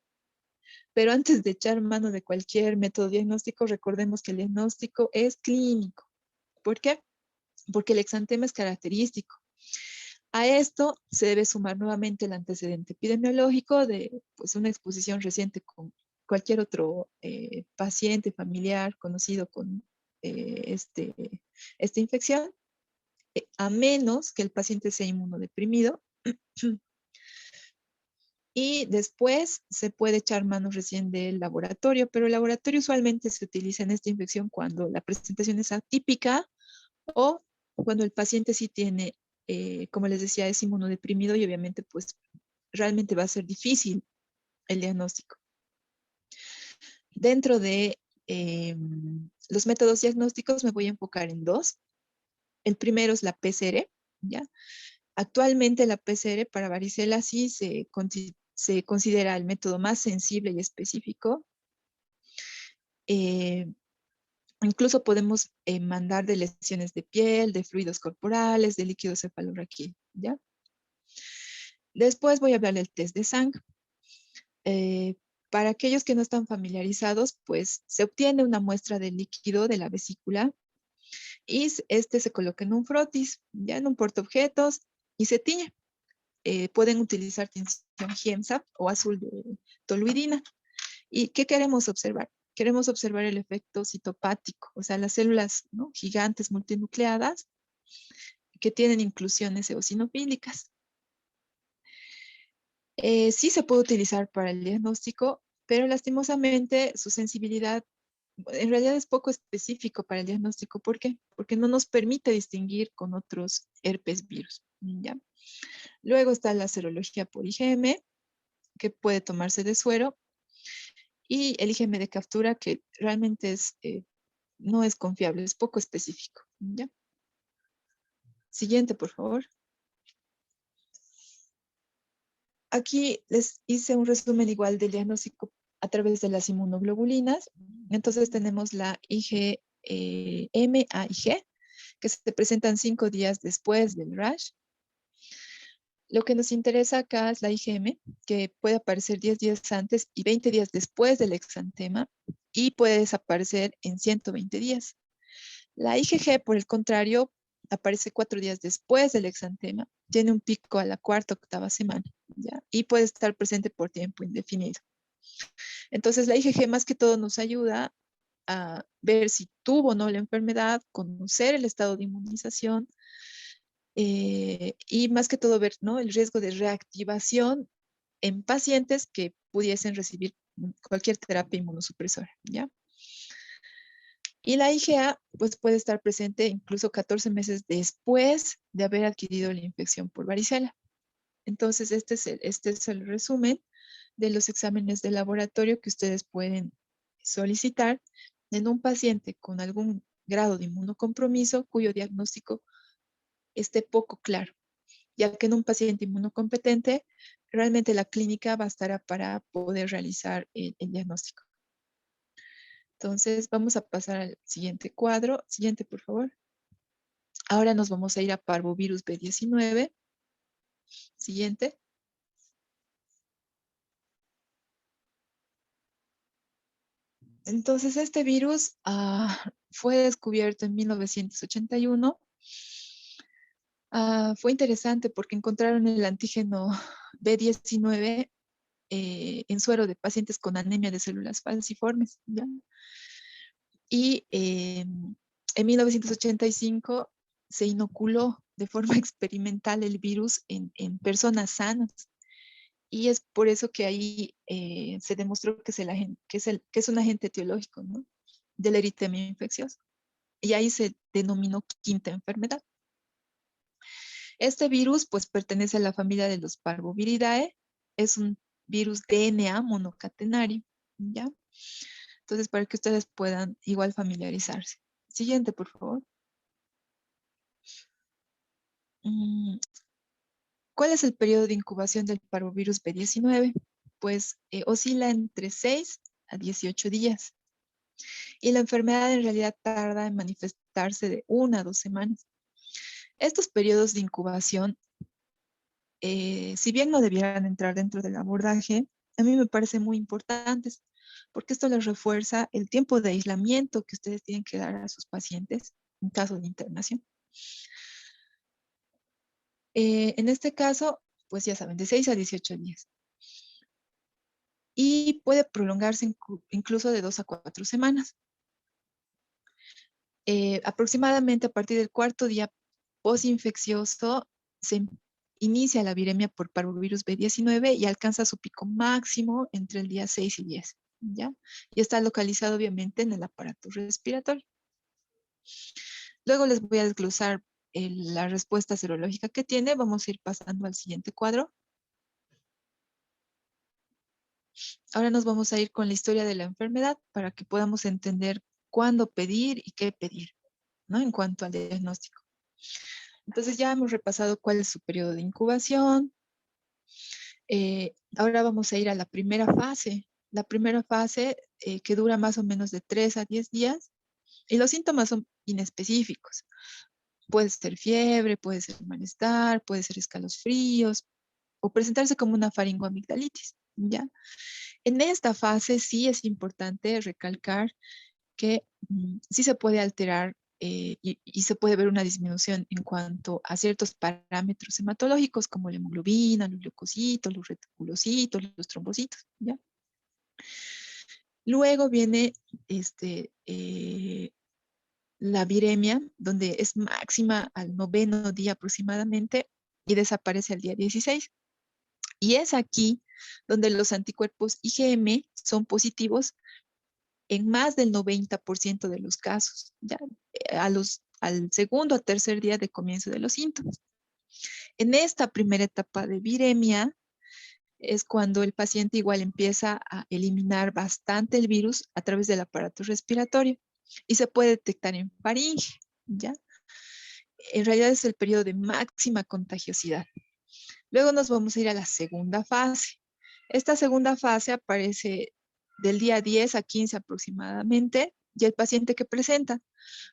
Pero antes de echar mano de cualquier método diagnóstico, recordemos que el diagnóstico es clínico. ¿Por qué? Porque el exantema es característico. A esto se debe sumar nuevamente el antecedente epidemiológico de pues, una exposición reciente con cualquier otro paciente, familiar, conocido con esta infección, a menos que el paciente sea inmunodeprimido. Y después se puede echar mano recién del laboratorio, pero el laboratorio usualmente se utiliza en esta infección cuando la presentación es atípica o cuando el paciente sí tiene, como les decía, es inmunodeprimido y obviamente pues realmente va a ser difícil el diagnóstico. Dentro de los métodos diagnósticos me voy a enfocar en dos. El primero es la PCR, ¿ya? Actualmente la PCR para varicela sí se considera el método más sensible y específico. Incluso podemos mandar de lesiones de piel, de fluidos corporales, de líquido cefalorraquídeo, ¿ya? Después voy a hablar del test de sangre. Para aquellos que no están familiarizados, pues se obtiene una muestra de líquido de la vesícula y este se coloca en un frotis, ya en un portaobjetos y se tiñe. Pueden utilizar tinción Giemsa o azul de toluidina. ¿Y qué queremos observar? Queremos observar el efecto citopático, o sea, las células, ¿no?, gigantes multinucleadas que tienen inclusiones eosinofílicas. Sí se puede utilizar para el diagnóstico, pero lastimosamente su sensibilidad en realidad es poco específico para el diagnóstico. ¿Por qué? Porque no nos permite distinguir con otros herpes virus, ¿ya? Luego está la serología por IgM, que puede tomarse de suero, y el IgM de captura, que realmente no es confiable, es poco específico, ¿ya? Siguiente, por favor. Aquí les hice un resumen igual del diagnóstico a través de las inmunoglobulinas. Entonces tenemos la IgM a Ig, que se presentan 5 días después del rash. Lo que nos interesa acá es la IgM, que puede aparecer 10 días antes y 20 días después del exantema, y puede desaparecer en 120 días. La IgG, por el contrario, aparece 4 días después del exantema, tiene un pico a la cuarta o octava semana, ¿ya? Y puede estar presente por tiempo indefinido. Entonces, la IgG más que todo nos ayuda a ver si tuvo o no la enfermedad, conocer el estado de inmunización, y más que todo ver, ¿no?, el riesgo de reactivación en pacientes que pudiesen recibir cualquier terapia inmunosupresora, ¿ya? Y la IgA pues puede estar presente incluso 14 meses después de haber adquirido la infección por varicela. Entonces, este es el resumen de los exámenes de laboratorio que ustedes pueden solicitar en un paciente con algún grado de inmunocompromiso cuyo diagnóstico esté poco claro, ya que en un paciente inmunocompetente realmente la clínica bastará para poder realizar el diagnóstico. Entonces, vamos a pasar al siguiente cuadro. Siguiente, por favor. Ahora nos vamos a ir a parvovirus B19. Siguiente. Entonces, este virus fue descubierto en 1981. Fue interesante porque encontraron el antígeno B19 en suero de pacientes con anemia de células falciformes, ¿ya? Y en 1985 se inoculó de forma experimental el virus en personas sanas. Y es por eso que ahí se demostró que es un agente etiológico, ¿no?, del eritemia infeccioso. Y ahí se denominó quinta enfermedad. Este virus pues pertenece a la familia de los Parvoviridae. Es un virus DNA monocatenario, ¿ya? Entonces, para que ustedes puedan igual familiarizarse. Siguiente, por favor. ¿Cuál es el periodo de incubación del parvovirus B19? Pues oscila entre 6 a 18 días. Y la enfermedad en realidad tarda en manifestarse de 1 a 2 semanas. Estos periodos de incubación, si bien no debieran entrar dentro del abordaje, a mí me parecen muy importantes, porque esto les refuerza el tiempo de aislamiento que ustedes tienen que dar a sus pacientes en caso de internación. En este caso, pues ya saben, de 6 a 18 días. Y puede prolongarse incluso de 2 a 4 semanas. Aproximadamente a partir del cuarto día posinfeccioso se inicia la viremia por parvovirus B19 y alcanza su pico máximo entre el día 6 y 10, ¿ya? Y está localizado obviamente en el aparato respiratorio. Luego les voy a desglosar la respuesta serológica que tiene. Vamos a ir pasando al siguiente cuadro. Ahora nos vamos a ir con la historia de la enfermedad para que podamos entender cuándo pedir y qué pedir, ¿no?, en cuanto al diagnóstico. Entonces ya hemos repasado cuál es su periodo de incubación. Ahora vamos a ir a la primera fase. La primera fase que dura más o menos de 3 a 10 días y los síntomas son inespecíficos. Puede ser fiebre, puede ser malestar, puede ser escalofríos o presentarse como una faringoamigdalitis, ¿ya? En esta fase sí es importante recalcar que sí se puede alterar y se puede ver una disminución en cuanto a ciertos parámetros hematológicos como la hemoglobina, los leucocitos, los reticulocitos, los trombocitos, ¿ya? Luego viene la viremia, donde es máxima al 9º día aproximadamente y desaparece al día 16. Y es aquí donde los anticuerpos IgM son positivos en más del 90% de los casos, ¿ya? Al segundo o tercer día de comienzo de los síntomas. En esta primera etapa de viremia es cuando el paciente igual empieza a eliminar bastante el virus a través del aparato respiratorio y se puede detectar en faringe, ¿ya? En realidad es el periodo de máxima contagiosidad. Luego nos vamos a ir a la segunda fase. Esta segunda fase aparece del día 10 a 15 aproximadamente, y el paciente que presenta,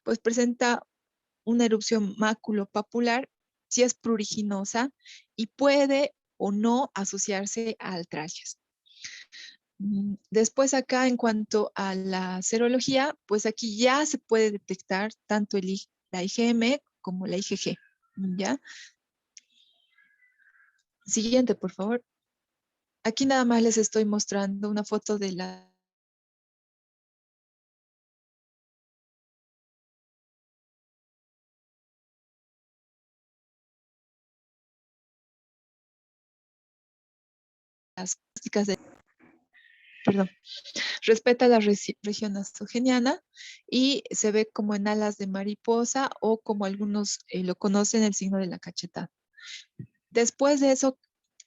pues presenta una erupción maculopapular, si es pruriginosa y puede o no asociarse a altralgias. Después acá en cuanto a la serología, pues aquí ya se puede detectar tanto la IgM como la IgG, ¿ya? Siguiente, por favor. Aquí nada más les estoy mostrando una foto de las características de, perdón, respeta la región astogeniana y se ve como en alas de mariposa o como algunos lo conocen, el signo de la cachetada. Después de eso,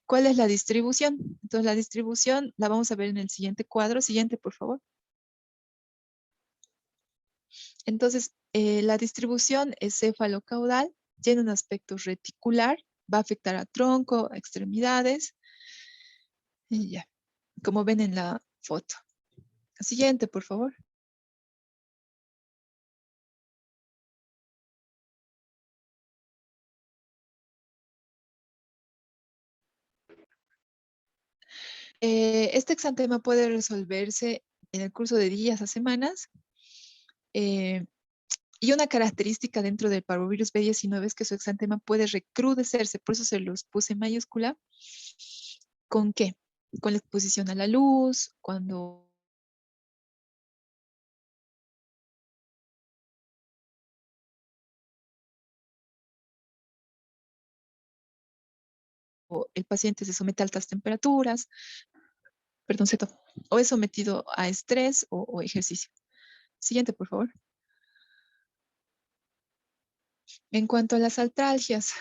¿cuál es la distribución? Entonces la distribución la vamos a ver en el siguiente cuadro. Siguiente, por favor. Entonces, la distribución es cefalocaudal, tiene un aspecto reticular, va a afectar a tronco, a extremidades, y ya, como ven en la foto. Siguiente, por favor. Este exantema puede resolverse en el curso de días a semanas. Y una característica dentro del parvovirus B19 es que su exantema puede recrudecerse, por eso se los puse en mayúscula. ¿Con qué? Con la exposición a la luz, cuando el paciente se somete a altas temperaturas, perdón, o es sometido a estrés o ejercicio. Siguiente, por favor. En cuanto a las artralgias,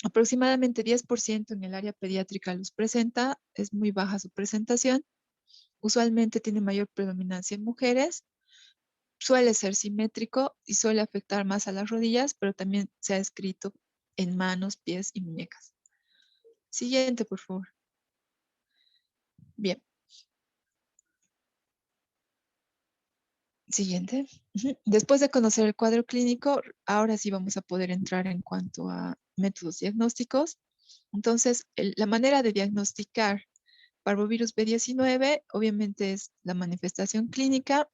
aproximadamente 10% en el área pediátrica los presenta, es muy baja su presentación. Usualmente tiene mayor predominancia en mujeres, suele ser simétrico y suele afectar más a las rodillas, pero también se ha descrito en manos, pies y muñecas. Siguiente, por favor. Bien. Siguiente. Después de conocer el cuadro clínico, ahora sí vamos a poder entrar en cuanto a métodos diagnósticos. Entonces, la manera de diagnosticar parvovirus B19 obviamente es la manifestación clínica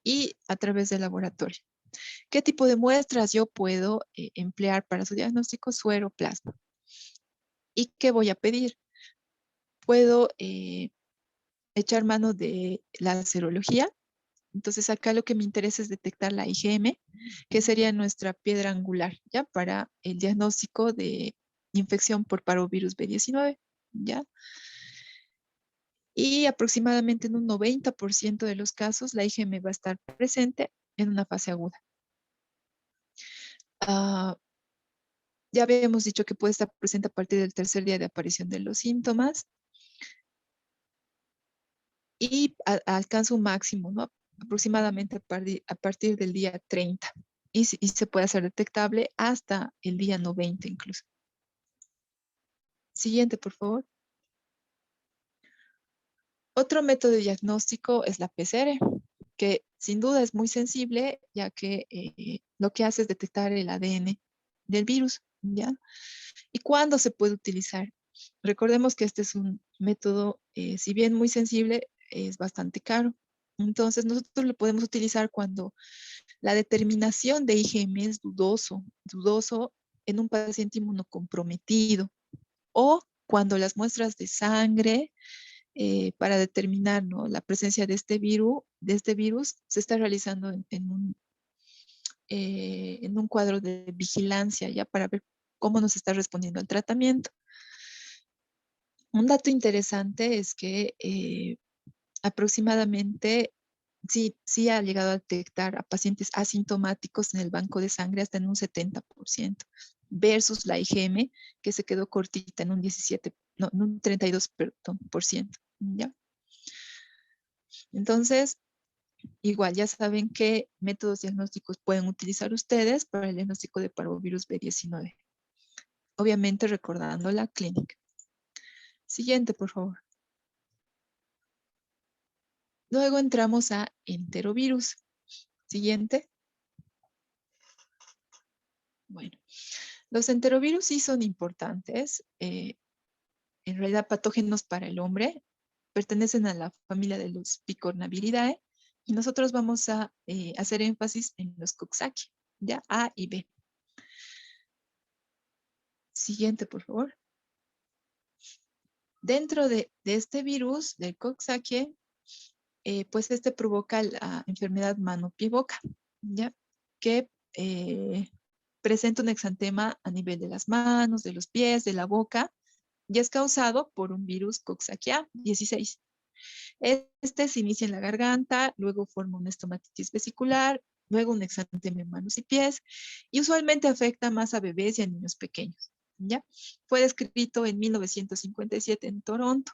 y a través del laboratorio. ¿Qué tipo de muestras yo puedo emplear para su diagnóstico? Suero, plasma. ¿Y qué voy a pedir? Puedo echar mano de la serología. Entonces acá lo que me interesa es detectar la IgM, que sería nuestra piedra angular, ¿ya? Para el diagnóstico de infección por parvovirus B19, ¿ya? Y aproximadamente en un 90% de los casos la IgM va a estar presente en una fase aguda. Ya habíamos dicho que puede estar presente a partir del tercer día de aparición de los síntomas y alcanza un máximo, ¿no? Aproximadamente a partir del día 30. y se puede hacer detectable hasta el día 90 incluso. Siguiente, por favor. Otro método de diagnóstico es la PCR, que sin duda es muy sensible, ya que lo que hace es detectar el ADN del virus, ¿ya? ¿Y cuándo se puede utilizar? Recordemos que este es un método, si bien muy sensible, es bastante caro. Entonces, nosotros lo podemos utilizar cuando la determinación de IgM es dudoso en un paciente inmunocomprometido o cuando las muestras de sangre para determinar, ¿no?, la presencia de este virus se está realizando en un cuadro de vigilancia, ya para ver cómo nos está respondiendo el tratamiento. Un dato interesante es que aproximadamente sí ha llegado a detectar a pacientes asintomáticos en el banco de sangre hasta en un 70%, versus la IgM, que se quedó cortita en un 17, no, en un 32, perdón, por ciento, ¿ya? Entonces, igual ya saben qué métodos diagnósticos pueden utilizar ustedes para el diagnóstico de parvovirus B19. Obviamente recordando la clínica. Siguiente, por favor. Luego entramos a enterovirus. Siguiente. Bueno, los enterovirus sí son importantes. En realidad patógenos para el hombre. Pertenecen a la familia de los Picornaviridae. Y nosotros vamos a hacer énfasis en los Coxsackie, ya A y B. Siguiente, por favor. Dentro de este virus, del Coxsackie, pues este provoca la enfermedad mano-pie-boca, ¿ya? Que presenta un exantema a nivel de las manos, de los pies, de la boca, y es causado por un virus Coxsackie 16. Este se inicia en la garganta, luego forma una estomatitis vesicular, luego un exantema en manos y pies, y usualmente afecta más a bebés y a niños pequeños, ¿ya? Fue descrito en 1957 en Toronto,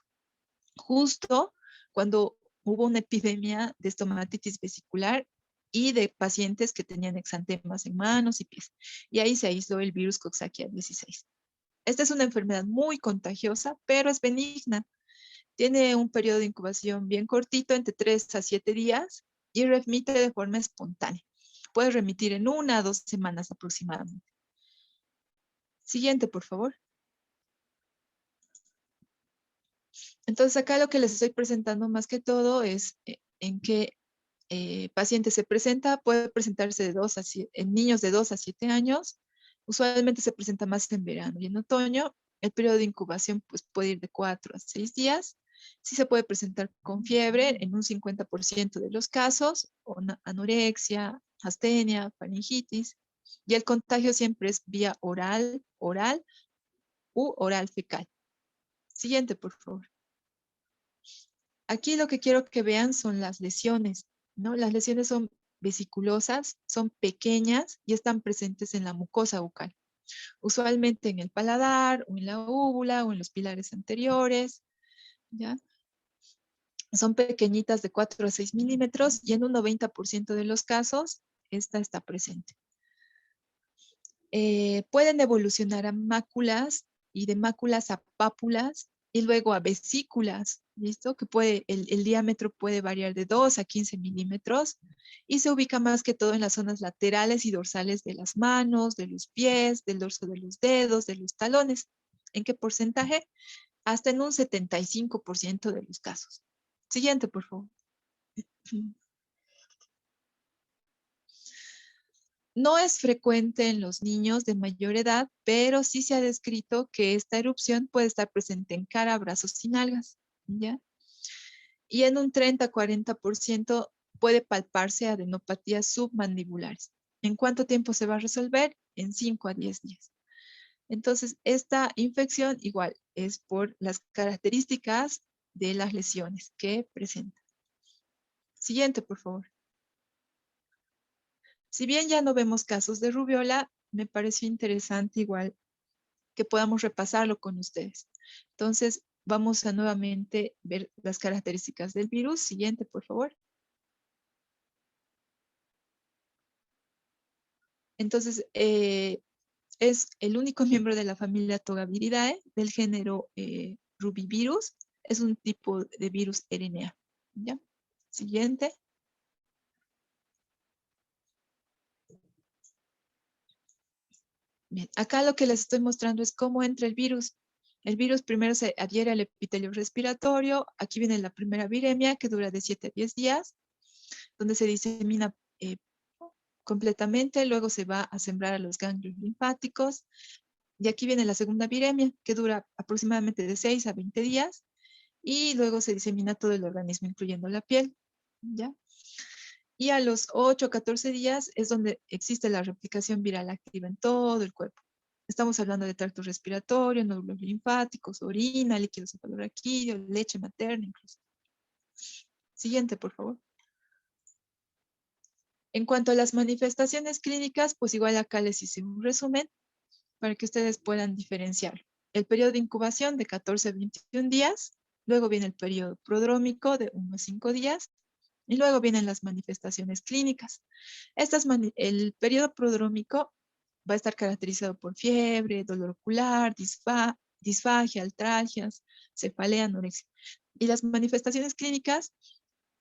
justo cuando hubo una epidemia de estomatitis vesicular y de pacientes que tenían exantemas en manos y pies. Y ahí se aisló el virus Coxsackie 16. Esta es una enfermedad muy contagiosa, pero es benigna. Tiene un periodo de incubación bien cortito, entre 3 a 7 días, y remite de forma espontánea. Puede remitir en 1 a 2 semanas aproximadamente. Siguiente, por favor. Entonces, acá lo que les estoy presentando más que todo es en qué paciente se presenta. Puede presentarse en niños de 2 a 7 años. Usualmente se presenta más en verano y en otoño. El periodo de incubación pues, puede ir de 4 a 6 días. Sí se puede presentar con fiebre en un 50% de los casos, o anorexia, astenia, faringitis. Y el contagio siempre es vía oral u oral fecal. Siguiente, por favor. Aquí lo que quiero que vean son las lesiones, ¿no? Las lesiones son vesiculosas, son pequeñas y están presentes en la mucosa bucal. Usualmente en el paladar, o en la úvula, o en los pilares anteriores, ¿ya? Son pequeñitas de 4 a 6 milímetros y en un 90% de los casos, esta está presente. Pueden evolucionar a máculas y de máculas a pápulas y luego a vesículas, ¿listo? Que el diámetro puede variar de 2 a 15 milímetros y se ubica más que todo en las zonas laterales y dorsales de las manos, de los pies, del dorso de los dedos, de los talones. ¿En qué porcentaje? Hasta en un 75% de los casos. Siguiente, por favor. No es frecuente en los niños de mayor edad, pero sí se ha descrito que esta erupción puede estar presente en cara, brazos y nalgas, ¿ya? Y en un 30-40% puede palparse adenopatías submandibulares. ¿En cuánto tiempo se va a resolver? En 5 a 10 días. Entonces, esta infección igual es por las características de las lesiones que presenta. Siguiente, por favor. Si bien ya no vemos casos de rubiola, me pareció interesante igual que podamos repasarlo con ustedes. Entonces, vamos a nuevamente ver las características del virus. Siguiente, por favor. Entonces, es el único miembro de la familia Togaviridae del género Rubivirus. Es un tipo de virus RNA. ¿Ya? Siguiente. Bien, acá lo que les estoy mostrando es cómo entra el virus. El virus primero se adhiere al epitelio respiratorio. Aquí viene la primera viremia que dura de 7 a 10 días, donde se disemina completamente, luego se va a sembrar a los ganglios linfáticos. Y aquí viene la segunda viremia, que dura aproximadamente de 6 a 20 días, y luego se disemina todo el organismo, incluyendo la piel. ¿Ya? Y a los 8 o 14 días es donde existe la replicación viral activa en todo el cuerpo. Estamos hablando de tracto respiratorio, nódulos linfáticos, orina, líquido cefalorraquídeo, leche materna incluso. Siguiente, por favor. En cuanto a las manifestaciones clínicas, pues igual acá les hice un resumen para que ustedes puedan diferenciar. El periodo de incubación de 14 a 21 días, luego viene el periodo prodrómico de 1 a 5 días, y luego vienen las manifestaciones clínicas. El periodo prodrómico va a estar caracterizado por fiebre, dolor ocular, disfagia, altralgias, cefalea, anorexia. Y las manifestaciones clínicas,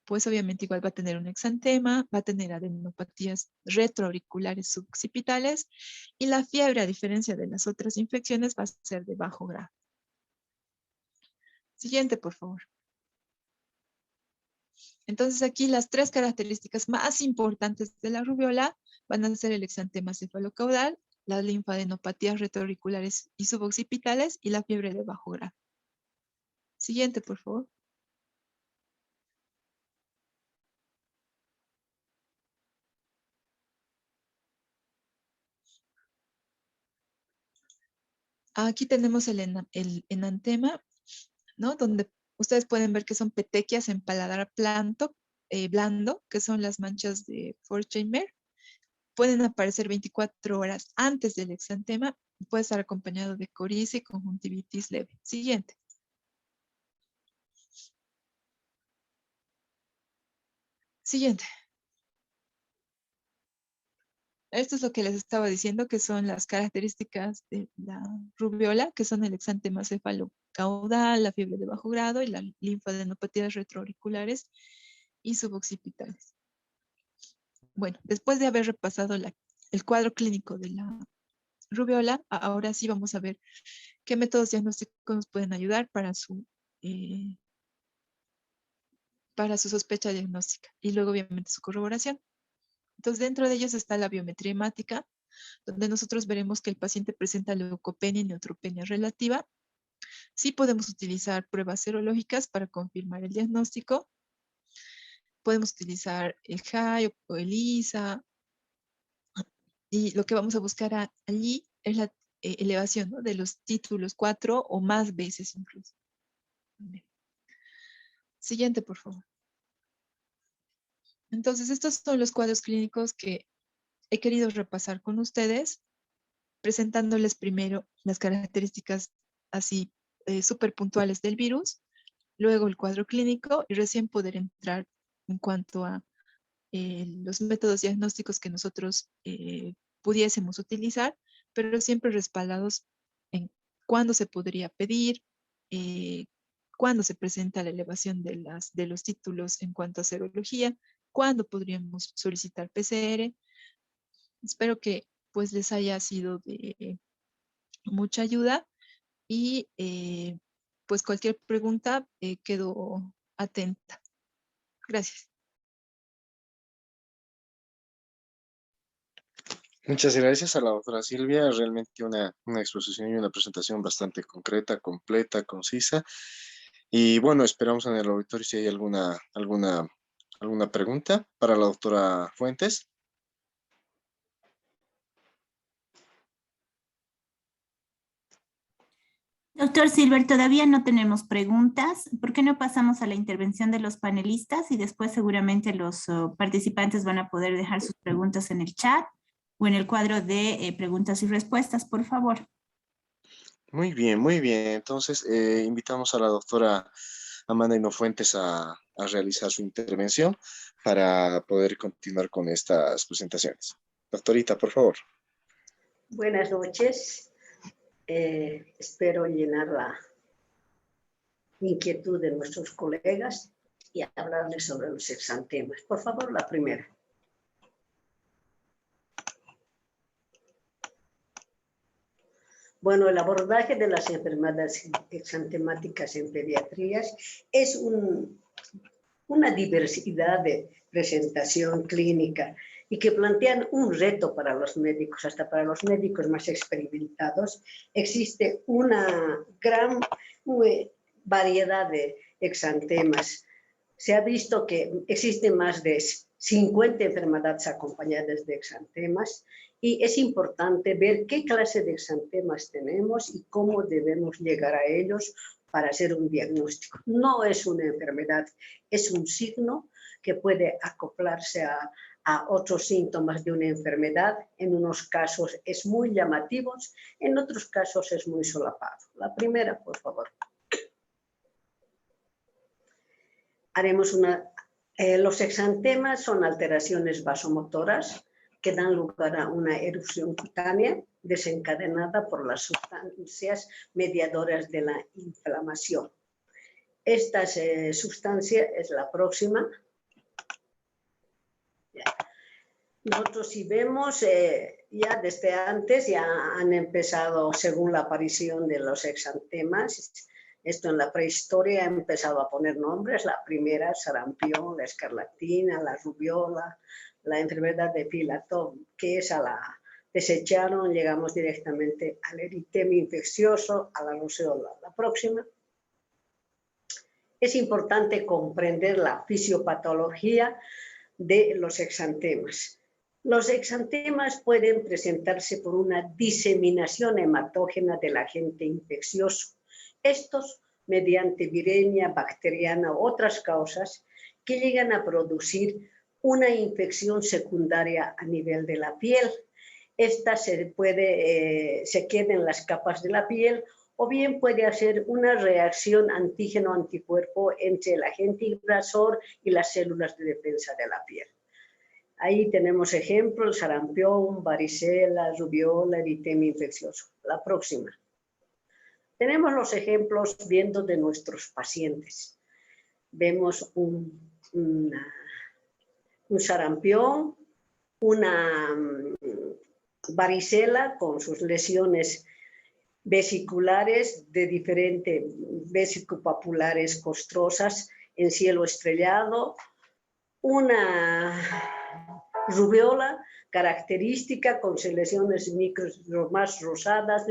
pues obviamente igual va a tener un exantema, va a tener adenopatías retroauriculares suboccipitales y la fiebre, a diferencia de las otras infecciones, va a ser de bajo grado. Siguiente, por favor. Entonces aquí las 3 características más importantes de la rubiola van a ser el exantema cefalocaudal, las linfadenopatías retroauriculares y suboccipitales y la fiebre de bajo grado. Siguiente, por favor. Aquí tenemos el enantema, ¿no? Donde ustedes pueden ver que son petequias en paladar blando, que son las manchas de Forchheimer. Pueden aparecer 24 horas antes del exantema y puede estar acompañado de coriza y conjuntivitis leve. Siguiente. Siguiente. Esto es lo que les estaba diciendo, que son las características de la rubiola, que son el exantema cefalocaudal, la fiebre de bajo grado y la linfadenopatías retroauriculares y suboccipitales. Bueno, después de haber repasado el cuadro clínico de la rubiola, ahora sí vamos a ver qué métodos diagnósticos nos pueden ayudar para su sospecha diagnóstica y luego obviamente su corroboración. Entonces, dentro de ellos está la biometría hemática, donde nosotros veremos que el paciente presenta leucopenia y neutropenia relativa. Sí podemos utilizar pruebas serológicas para confirmar el diagnóstico. Podemos utilizar el JAI o el ELISA. Y lo que vamos a buscar allí es la elevación, ¿no?, de los títulos 4 o más veces incluso. Bien. Siguiente, por favor. Entonces, estos son los cuadros clínicos que he querido repasar con ustedes, presentándoles primero las características así súper puntuales del virus, luego el cuadro clínico y recién poder entrar en cuanto a los métodos diagnósticos que nosotros pudiésemos utilizar, pero siempre respaldados en cuándo se podría pedir, cuándo se presenta la elevación de los títulos en cuanto a serología, cuándo podríamos solicitar PCR. Espero que pues les haya sido de mucha ayuda y pues cualquier pregunta quedo atenta. Gracias. Muchas gracias a la doctora Silvia, realmente una exposición y una presentación bastante concreta, completa, concisa. Y bueno, esperamos en el auditorio si hay alguna pregunta para la doctora Fuentes. Doctor Silver, todavía no tenemos preguntas. ¿Por qué no pasamos a la intervención de los panelistas y después seguramente los participantes van a poder dejar sus preguntas en el chat o en el cuadro de preguntas y respuestas, por favor? Muy bien, muy bien. Entonces, invitamos a la doctora Amanda Hinofuentes a realizar su intervención para poder continuar con estas presentaciones. Doctorita, por favor. Buenas noches. Espero llenar la inquietud de nuestros colegas y hablarles sobre los exantemas. Por favor, la primera. Bueno, el abordaje de las enfermedades exantemáticas en pediatrías es una diversidad de presentación clínica y que plantean un reto para los médicos, hasta para los médicos más experimentados. Existe una gran variedad de exantemas. Se ha visto que existen más de 50 enfermedades acompañadas de exantemas y es importante ver qué clase de exantemas tenemos y cómo debemos llegar a ellos para hacer un diagnóstico. No es una enfermedad, es un signo que puede acoplarse a otros síntomas de una enfermedad. En unos casos es muy llamativo, en otros casos es muy solapado. La primera, por favor. Haremos los exantemas son alteraciones vasomotoras que dan lugar a una erupción cutánea desencadenada por las sustancias mediadoras de la inflamación. Esta sustancia es la próxima. Nosotros si vemos, ya desde antes ya han empezado, según la aparición de los exantemas, esto en la prehistoria ha empezado a poner nombres, la primera, sarampión, la escarlatina, la rubiola, la enfermedad de Pilatov, que esa la desecharon, llegamos directamente al eritema infeccioso, a la ruseola. La próxima. Es importante comprender la fisiopatología de los exantemas. Los exantemas pueden presentarse por una diseminación hematógena del agente infeccioso. Estos mediante viremia bacteriana u otras causas que llegan a producir una infección secundaria a nivel de la piel. Esta se queda en las capas de la piel o bien puede hacer una reacción antígeno-anticuerpo entre el agente invasor y las células de defensa de la piel. Ahí tenemos ejemplos, sarampión, varicela, rubiola, eritema infeccioso. La próxima. Tenemos los ejemplos viendo de nuestros pacientes. Vemos un sarampión, una varicela con sus lesiones vesiculares de diferentes vesicopapulares costrosas en cielo estrellado, una rubiola característica con lesiones más rosadas,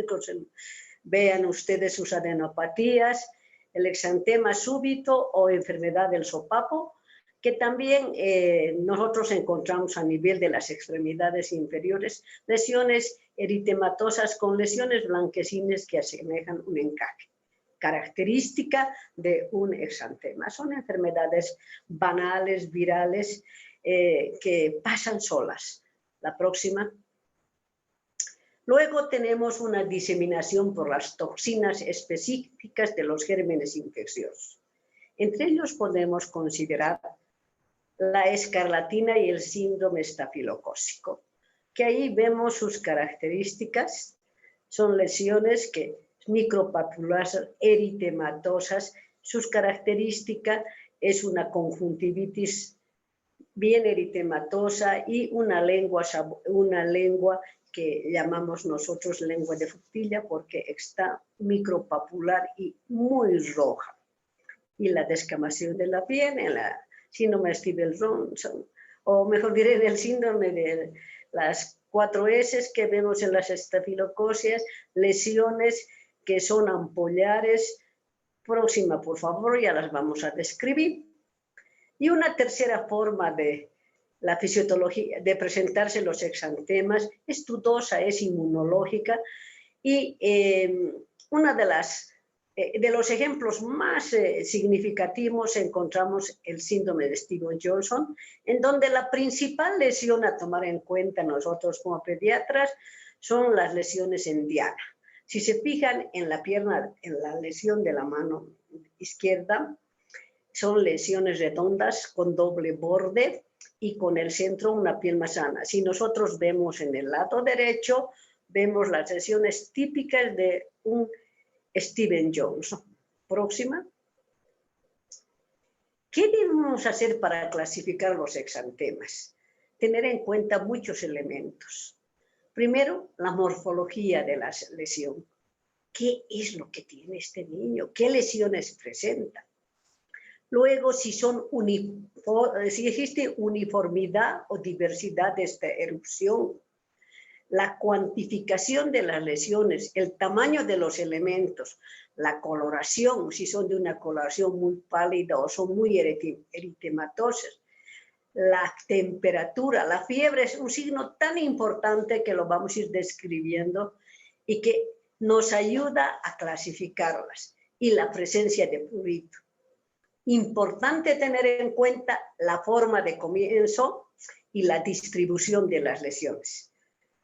vean ustedes sus adenopatías, el exantema súbito o enfermedad del sopapo, que también nosotros encontramos a nivel de las extremidades inferiores, lesiones eritematosas con lesiones blanquecines que asemejan un encaje, característica de un exantema. Son enfermedades banales, virales, que pasan solas. La próxima. Luego tenemos una diseminación por las toxinas específicas de los gérmenes infecciosos. Entre ellos podemos considerar la escarlatina y el síndrome estafilocócico, que ahí vemos sus características. Son lesiones micropapulosas eritematosas. Sus características es una conjuntivitis bien eritematosa y una lengua que llamamos nosotros lengua de frutilla porque está micropapular y muy roja. Y la descamación de la piel en la síndrome de Stevens-Johnson, o mejor diré, en el síndrome de las 4 S que vemos en las estafilococias, lesiones que son ampollares. Próxima, por favor, ya las vamos a describir. Y una tercera forma de la fisiopatología, de presentarse los exantemas, es dudosa, es inmunológica, y una de los ejemplos más significativos encontramos el síndrome de Stevens-Johnson, en donde la principal lesión a tomar en cuenta nosotros como pediatras son las lesiones en diana. Si se fijan en la pierna, en la lesión de la mano izquierda, son lesiones redondas con doble borde y con el centro una piel más sana. Si nosotros vemos en el lado derecho, vemos las lesiones típicas de un Steven Jones. Próxima. ¿Qué debemos hacer para clasificar los exantemas? Tener en cuenta muchos elementos. Primero, la morfología de la lesión. ¿Qué es lo que tiene este niño? ¿Qué lesiones presenta? Luego, si existe uniformidad o diversidad de esta erupción. La cuantificación de las lesiones, el tamaño de los elementos, la coloración, si son de una coloración muy pálida o son muy eritematosas, la temperatura, la fiebre es un signo tan importante que lo vamos a ir describiendo y que nos ayuda a clasificarlas. Y la presencia de prurito. Importante tener en cuenta la forma de comienzo y la distribución de las lesiones.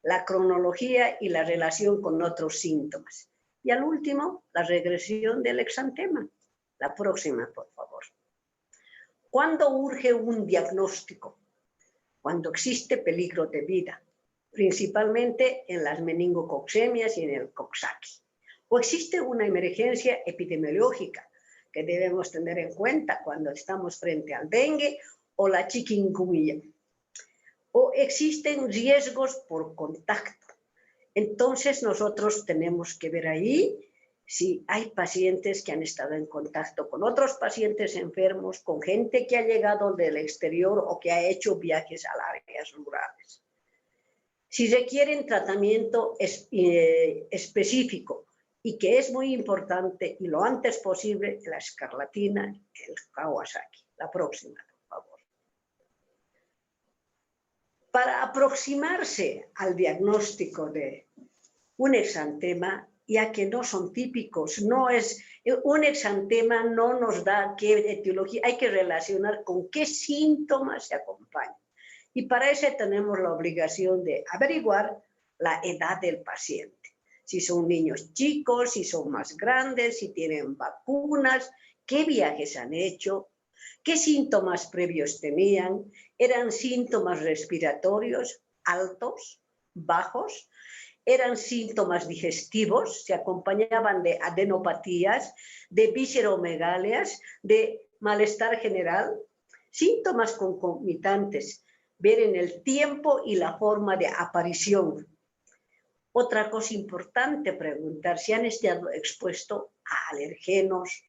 La cronología y la relación con otros síntomas. Y al último, la regresión del exantema. La próxima, por favor. ¿Cuándo urge un diagnóstico? Cuando existe peligro de vida, principalmente en las meningococcemias y en el Coxsackie. O existe una emergencia epidemiológica que debemos tener en cuenta cuando estamos frente al dengue o la chikungunya. O existen riesgos por contacto. Entonces nosotros tenemos que ver ahí si hay pacientes que han estado en contacto con otros pacientes enfermos, con gente que ha llegado del exterior o que ha hecho viajes a áreas rurales. Si requieren tratamiento específico y que es muy importante y lo antes posible, la escarlatina, el Kawasaki. La próxima. Para aproximarse al diagnóstico de un exantema, ya que no son típicos, un exantema no nos da qué etiología, hay que relacionar con qué síntomas se acompañan. Y para eso tenemos la obligación de averiguar la edad del paciente. Si son niños chicos, si son más grandes, si tienen vacunas, qué viajes han hecho, qué síntomas previos tenían, eran síntomas respiratorios altos, bajos, eran síntomas digestivos, se acompañaban de adenopatías, de visceromegalias, de malestar general, síntomas concomitantes, ver en el tiempo y la forma de aparición. Otra cosa importante preguntar si han estado expuestos a alergenos,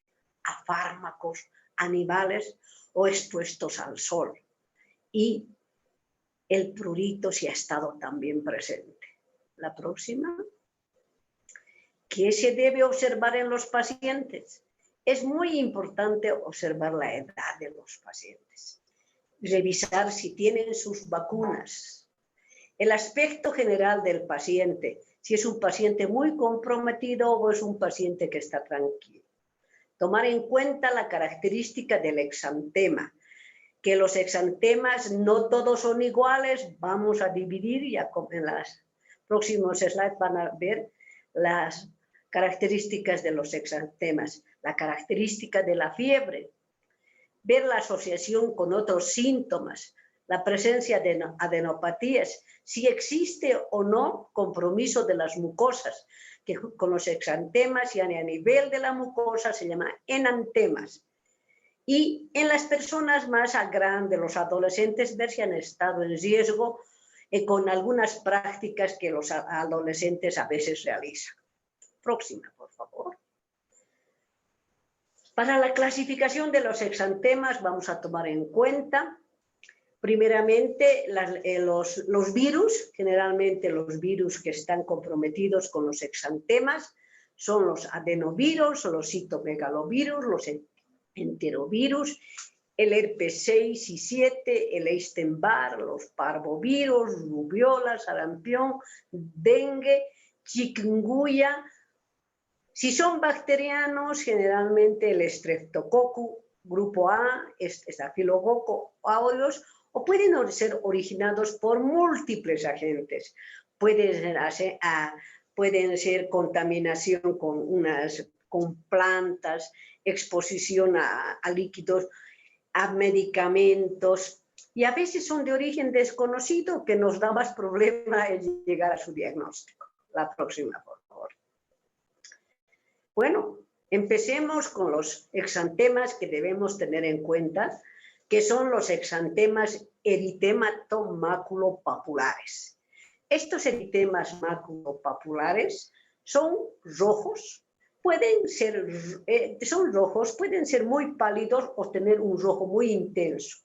a fármacos, animales o expuestos al sol. Y el prurito si ha estado también presente. La próxima. ¿Qué se debe observar en los pacientes? Es muy importante observar la edad de los pacientes. Revisar si tienen sus vacunas. El aspecto general del paciente, si es un paciente muy comprometido o es un paciente que está tranquilo. Tomar en cuenta la característica del exantema, que los exantemas no todos son iguales, vamos a dividir, ya en los próximos slides van a ver las características de los exantemas, la característica de la fiebre, ver la asociación con otros síntomas, la presencia de adenopatías, si existe o no compromiso de las mucosas, que con los exantemas y a nivel de la mucosa se llama enantemas. Y en las personas más grandes, los adolescentes, ver si han estado en riesgo con algunas prácticas que los adolescentes a veces realizan. Próxima, por favor. Para la clasificación de los exantemas vamos a tomar en cuenta primeramente los virus. Generalmente los virus que están comprometidos con los exantemas son los adenovirus, los citomegalovirus, los enterovirus, el herpes 6 y 7, el Epstein-Barr, los parvovirus, rubiola, sarampión, dengue, chikungunya. Si son bacterianos, generalmente el Streptococcus grupo A, Staphylococcus aureus, o pueden ser originados por múltiples agentes. Pueden ser contaminación con plantas, exposición a líquidos, a medicamentos y a veces son de origen desconocido que nos da más problema el llegar a su diagnóstico. La próxima, por favor. Bueno, empecemos con los exantemas que debemos tener en cuenta, que son los exantemas eritematomaculopapulares. Estos eritemas maculopapulares son rojos, pueden ser muy pálidos o tener un rojo muy intenso.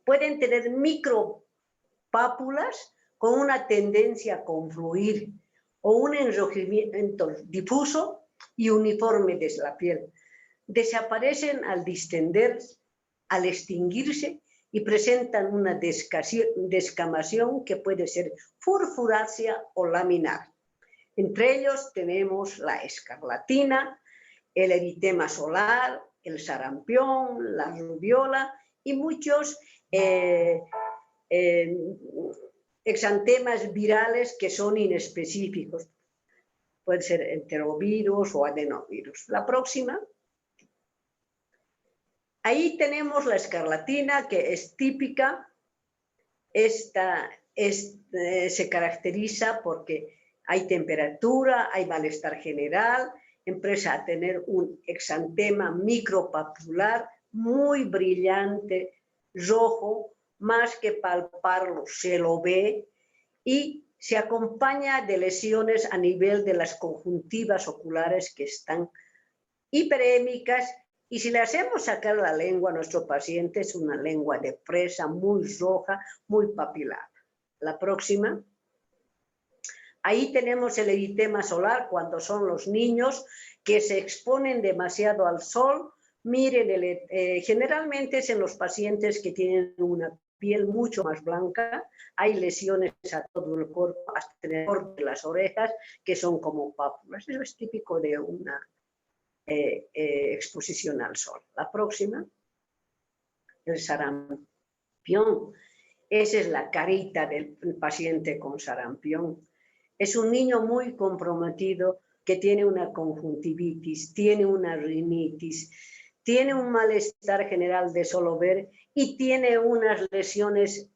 Pueden tener micropápulas con una tendencia a confluir o un enrojecimiento difuso y uniforme de la piel. Desaparecen al distender, al extinguirse y presentan una descamación que puede ser furfurácea o laminar. Entre ellos tenemos la escarlatina, el eritema solar, el sarampión, la rubiola y muchos exantemas virales que son inespecíficos. Puede ser enterovirus o adenovirus. La próxima. Ahí tenemos la escarlatina, que es típica. Esta se caracteriza porque hay temperatura, hay malestar general, empieza a tener un exantema micropapular muy brillante, rojo, más que palparlo se lo ve, y se acompaña de lesiones a nivel de las conjuntivas oculares que están hiperémicas, y si le hacemos sacar la lengua a nuestro paciente es una lengua de fresa muy roja, muy papilada. La próxima. Ahí tenemos el eritema solar cuando son los niños que se exponen demasiado al sol. Miren, generalmente es en los pacientes que tienen una piel mucho más blanca, hay lesiones a todo el cuerpo, hasta en el borde de las orejas, que son como pápulas. Eso es típico de una exposición al sol. La próxima, el sarampión. Esa es la carita del paciente con sarampión. Es un niño muy comprometido que tiene una conjuntivitis, tiene una rinitis, tiene un malestar general de solo ver y tiene unas lesiones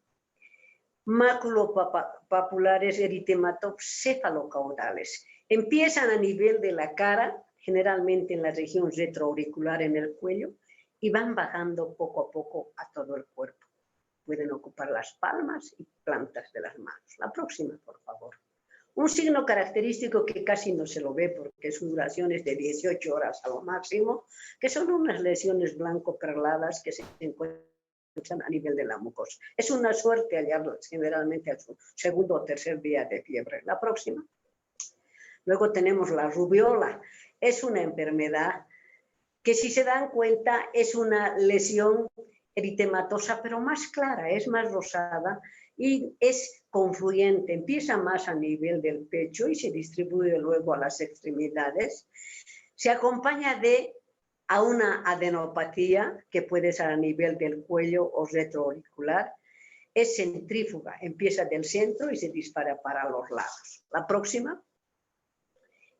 maculopapulares eritematocephalocaudales. Empiezan a nivel de la cara, generalmente en la región retroauricular en el cuello, y van bajando poco a poco a todo el cuerpo. Pueden ocupar las palmas y plantas de las manos. La próxima, por favor. Un signo característico que casi no se lo ve porque su duración es de 18 horas a lo máximo, que son unas lesiones blanco-perladas que se encuentran a nivel de la mucosa. Es una suerte hallarlas generalmente al segundo o tercer día de fiebre. La próxima. Luego tenemos la rubiola. Es una enfermedad que, si se dan cuenta, es una lesión eritematosa, pero más clara, es más rosada y es confluyente. Empieza más a nivel del pecho y se distribuye luego a las extremidades. Se acompaña a una adenopatía que puede ser a nivel del cuello o retroauricular. Es centrífuga, empieza del centro y se dispara para los lados. La próxima.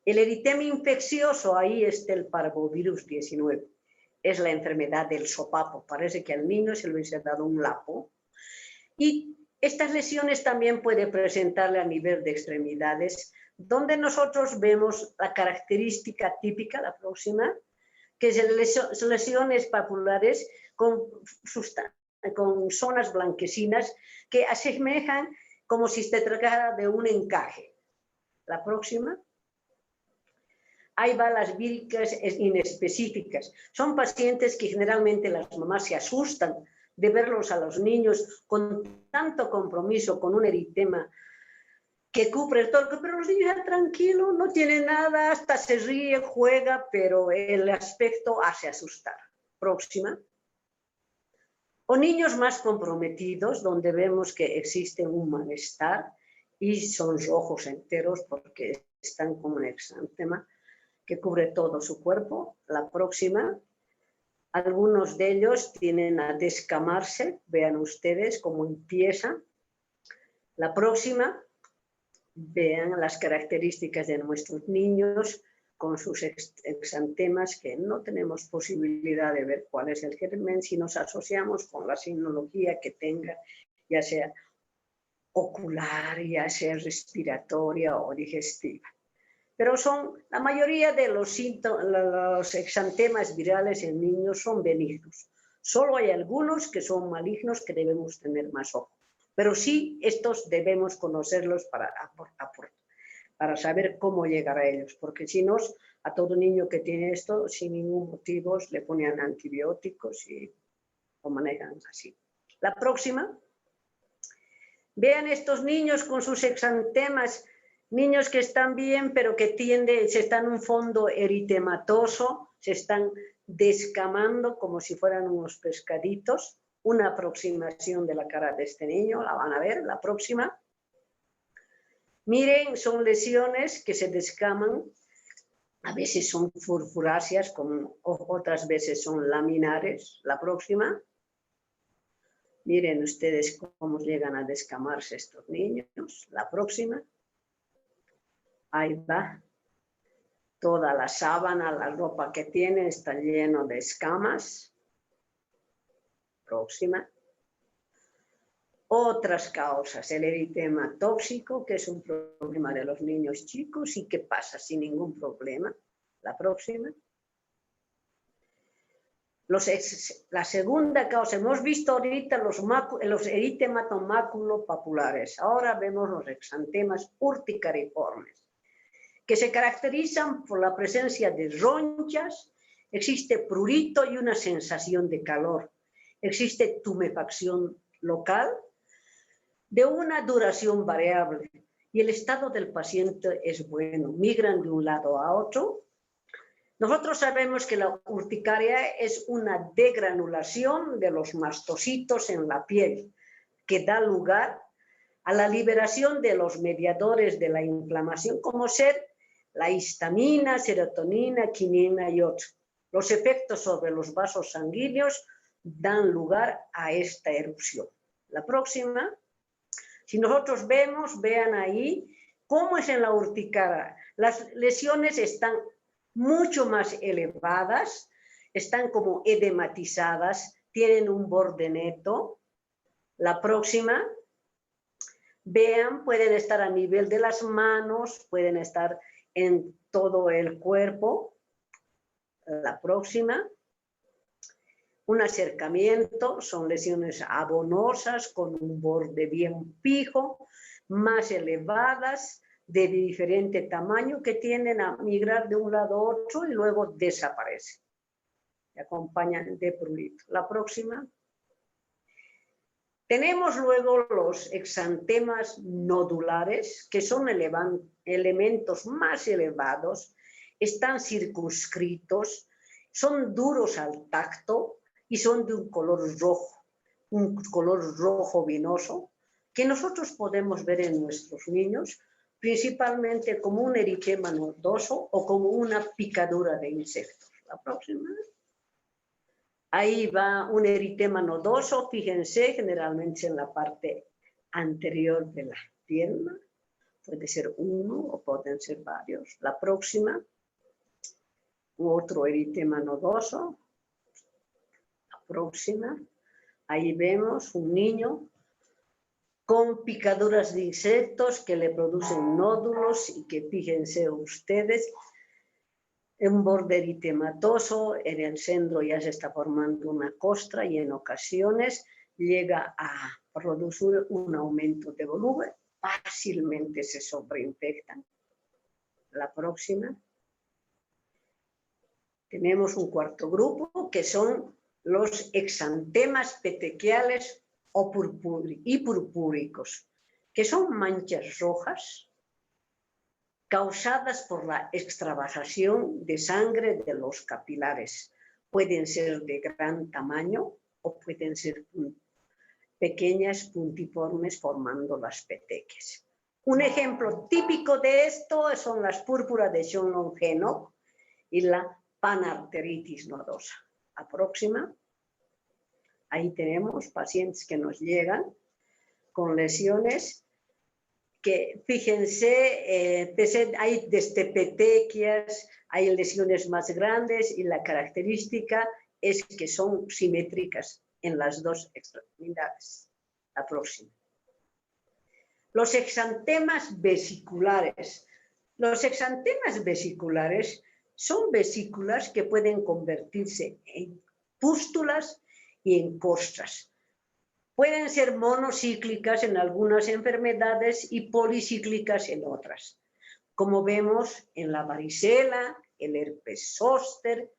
El eritema infeccioso, ahí está el parvovirus 19. Es la enfermedad del sopapo. Parece que al niño se le hubiese dado un lapo. Y estas lesiones también puede presentarle a nivel de extremidades, donde nosotros vemos la característica típica, la próxima, que es lesiones papulares con zonas blanquecinas que asemejan como si se tratara de un encaje. La próxima. Hay balas víricas inespecíficas. Son pacientes que generalmente las mamás se asustan de verlos a los niños con tanto compromiso, con un eritema que cubre todo, pero los niños están tranquilos, no tienen nada, hasta se ríe, juega, pero el aspecto hace asustar. Próxima. O niños más comprometidos, donde vemos que existe un malestar y son rojos enteros porque están con un exantema que cubre todo su cuerpo. La próxima. Algunos de ellos tienen a descamarse, vean ustedes cómo empieza. La próxima, vean las características de nuestros niños con sus exantemas, que no tenemos posibilidad de ver cuál es el germen si nos asociamos con la sinología que tenga, ya sea ocular, ya sea respiratoria o digestiva. Pero la mayoría de los exantemas virales en niños son benignos. Solo hay algunos que son malignos que debemos tener más ojo. Pero sí, estos debemos conocerlos para saber cómo llegar a ellos. Porque si no, a todo niño que tiene esto, sin ningún motivo, le ponen antibióticos y lo manejan así. La próxima. Vean estos niños con sus exantemas, niños que están bien, pero que se están en un fondo eritematoso, se están descamando como si fueran unos pescaditos. Una aproximación de la cara de este niño, la van a ver, la próxima. Miren, son lesiones que se descaman, a veces son furfuráceas, otras veces son laminares. La próxima. Miren ustedes cómo llegan a descamarse estos niños. La próxima. Ahí va. Toda la sábana, la ropa que tienen está lleno de escamas. Próxima. Otras causas, el eritema tóxico, que es un problema de los niños chicos y que pasa sin ningún problema. La próxima. La segunda causa, hemos visto ahorita los eritematomaculopapulares, ahora vemos los exantemas urticariformes, que se caracterizan por la presencia de ronchas, existe prurito y una sensación de calor, existe tumefacción local de una duración variable y el estado del paciente es bueno, migran de un lado a otro. Nosotros sabemos que la urticaria es una degranulación de los mastocitos en la piel que da lugar a la liberación de los mediadores de la inflamación como ser la histamina, serotonina, quinina y otros. Los efectos sobre los vasos sanguíneos dan lugar a esta erupción. La próxima. Si nosotros vean ahí cómo es en la urticaria. Las lesiones están mucho más elevadas, están como edematizadas, tienen un borde neto. La próxima, vean, pueden estar a nivel de las manos, pueden estar en todo el cuerpo. La próxima, un acercamiento, son lesiones abonosas con un borde bien fijo, más elevadas, de diferente tamaño, que tienden a migrar de un lado a otro y luego desaparecen. Se acompañan de prurito. La próxima. Tenemos luego los exantemas nodulares, que son elementos más elevados, están circunscritos, son duros al tacto y son de un color rojo vinoso, que nosotros podemos ver en nuestros niños, principalmente como un eritema nodoso o como una picadura de insectos. La próxima. Ahí va un eritema nodoso, fíjense, generalmente en la parte anterior de la pierna. Puede ser uno o pueden ser varios. La próxima. Otro eritema nodoso. La próxima. Ahí vemos un niño con picaduras de insectos que le producen nódulos y que, fíjense ustedes, un borde eritematoso, en el centro ya se está formando una costra y en ocasiones llega a producir un aumento de volumen, fácilmente se sobreinfectan. La próxima. Tenemos un cuarto grupo que son los exantemas petequiales y purpúricos, que son manchas rojas causadas por la extravasación de sangre de los capilares. Pueden ser de gran tamaño o pueden ser pequeñas puntiformes formando las petequias. Un ejemplo típico de esto son las púrpuras de Sjögren-Olof y la panarteritis nodosa. La próxima. Ahí tenemos pacientes que nos llegan con lesiones que fíjense, hay desde petequias, hay lesiones más grandes y la característica es que son simétricas en las dos extremidades. La próxima. Los exantemas vesiculares. Los exantemas vesiculares son vesículas que pueden convertirse en pústulas y en costras. Pueden ser monocíclicas en algunas enfermedades y policíclicas en otras, como vemos en la varicela, el herpes zóster,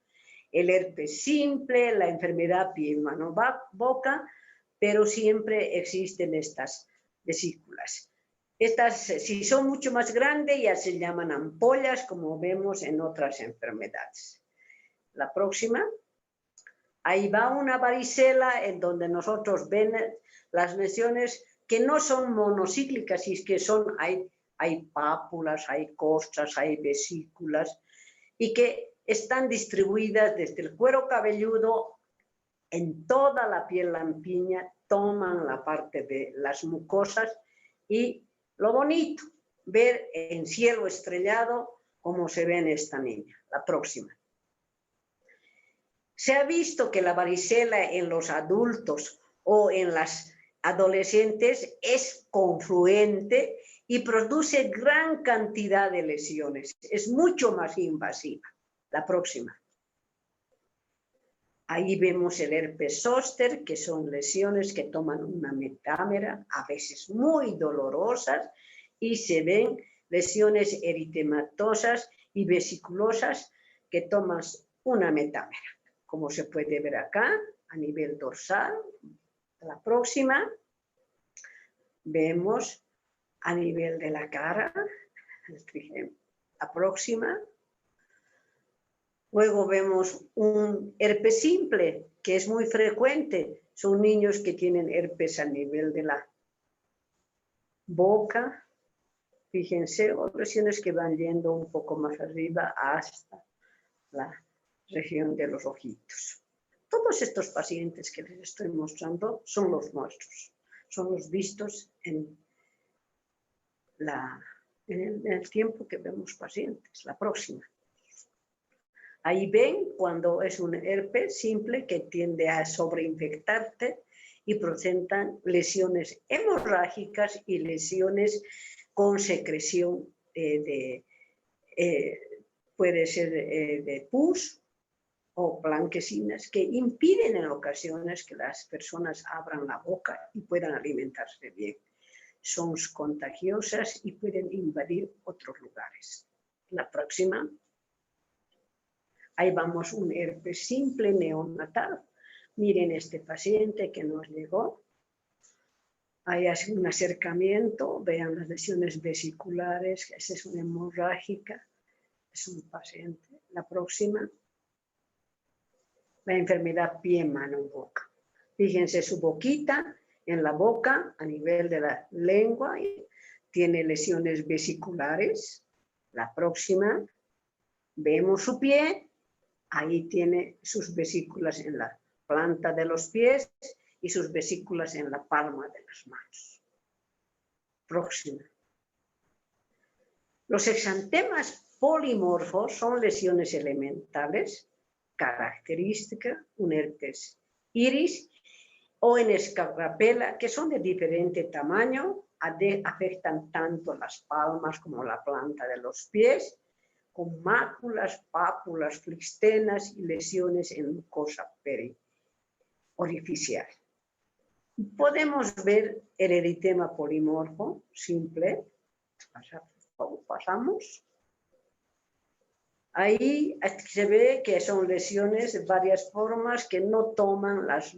el herpes simple, la enfermedad pie, mano, boca, pero siempre existen estas vesículas. Estas, si son mucho más grandes, ya se llaman ampollas, como vemos en otras enfermedades. La próxima. Ahí va una varicela en donde nosotros ven las lesiones que no son monocíclicas, y que son, hay pápulas, hay costras, hay vesículas, y que están distribuidas desde el cuero cabelludo en toda la piel lampiña, toman la parte de las mucosas, y lo bonito, ver en cielo estrellado cómo se ve en esta niña. La próxima. Se ha visto que la varicela en los adultos o en las adolescentes es confluente y produce gran cantidad de lesiones. Es mucho más invasiva. La próxima. Ahí vemos el herpes zóster, que son lesiones que toman una metámera, a veces muy dolorosas, y se ven lesiones eritematosas y vesiculosas que toman una metámera, como se puede ver acá, a nivel dorsal. La próxima, vemos a nivel de la cara, la próxima. Luego vemos un herpes simple, que es muy frecuente. Son niños que tienen herpes a nivel de la boca. Fíjense, o lesiones que van yendo un poco más arriba hasta la región de los ojitos. Todos estos pacientes que les estoy mostrando son los nuestros, son los vistos en el tiempo que vemos pacientes. La próxima. Ahí ven cuando es un herpes simple que tiende a sobreinfectarte y presentan lesiones hemorrágicas y lesiones con secreción puede ser de pus o blanquecinas, que impiden en ocasiones que las personas abran la boca y puedan alimentarse bien. Son contagiosas y pueden invadir otros lugares. La próxima. Ahí vamos un herpes simple neonatal. Miren este paciente que nos llegó. Ahí hace un acercamiento, vean las lesiones vesiculares, esa es una hemorrágica, es un paciente. La próxima. La enfermedad pie, mano, boca. Fíjense su boquita, en la boca, a nivel de la lengua, tiene lesiones vesiculares. La próxima. Vemos su pie. Ahí tiene sus vesículas en la planta de los pies y sus vesículas en la palma de las manos. Próxima. Los exantemas polimorfos son lesiones elementales, característica, un herpes iris o en escarapela, que son de diferente tamaño, afectan tanto las palmas como la planta de los pies, con máculas, pápulas, flistenas y lesiones en mucosa periorificial. Podemos ver el eritema polimorfo simple. Pasamos. Ahí se ve que son lesiones de varias formas que no toman las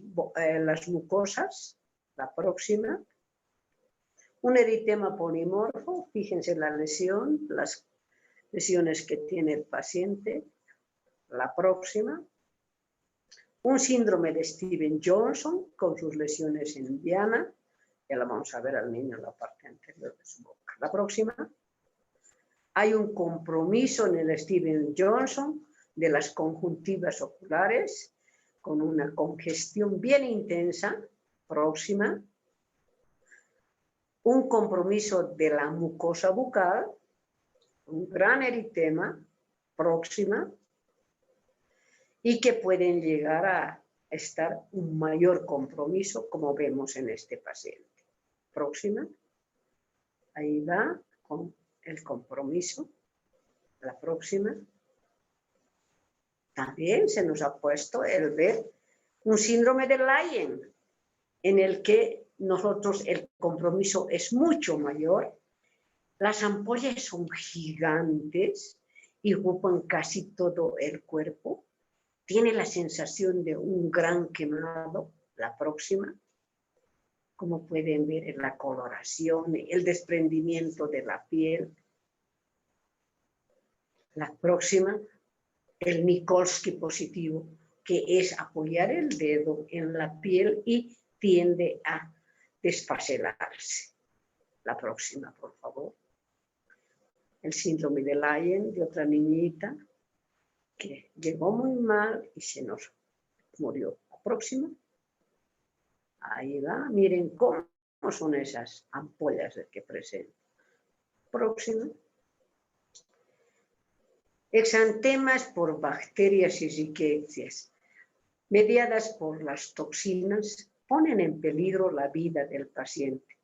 mucosas. La próxima. Un eritema polimorfo, fíjense la lesión, las lesiones que tiene el paciente. La próxima. Un síndrome de Stevens-Johnson con sus lesiones en diana. Ya la vamos a ver al niño en la parte anterior de su boca. La próxima. Hay un compromiso en el Stevens-Johnson de las conjuntivas oculares con una congestión bien intensa. Próxima. un compromiso de la mucosa bucal, un gran eritema, próxima, y que pueden llegar a estar un mayor compromiso, como vemos en este paciente. Próxima. Ahí va con el compromiso. La próxima. También se nos ha puesto el ver un síndrome de Lyme, en el que nosotros el compromiso es mucho mayor. Las ampollas son gigantes y ocupan casi todo el cuerpo. Tiene la sensación de un gran quemado. La próxima. Como pueden ver en la coloración, el desprendimiento de la piel. La próxima, el Nikolsky positivo, que es apoyar el dedo en la piel y tiende a desfaselarse. La próxima, por favor. El síndrome de Lyme de otra niñita que llegó muy mal y se nos murió. La próxima. Ahí va, miren cómo son esas ampollas que presenta. Próxima. Exantemas por bacterias y riquezas, mediadas por las toxinas, ponen en peligro la vida del paciente.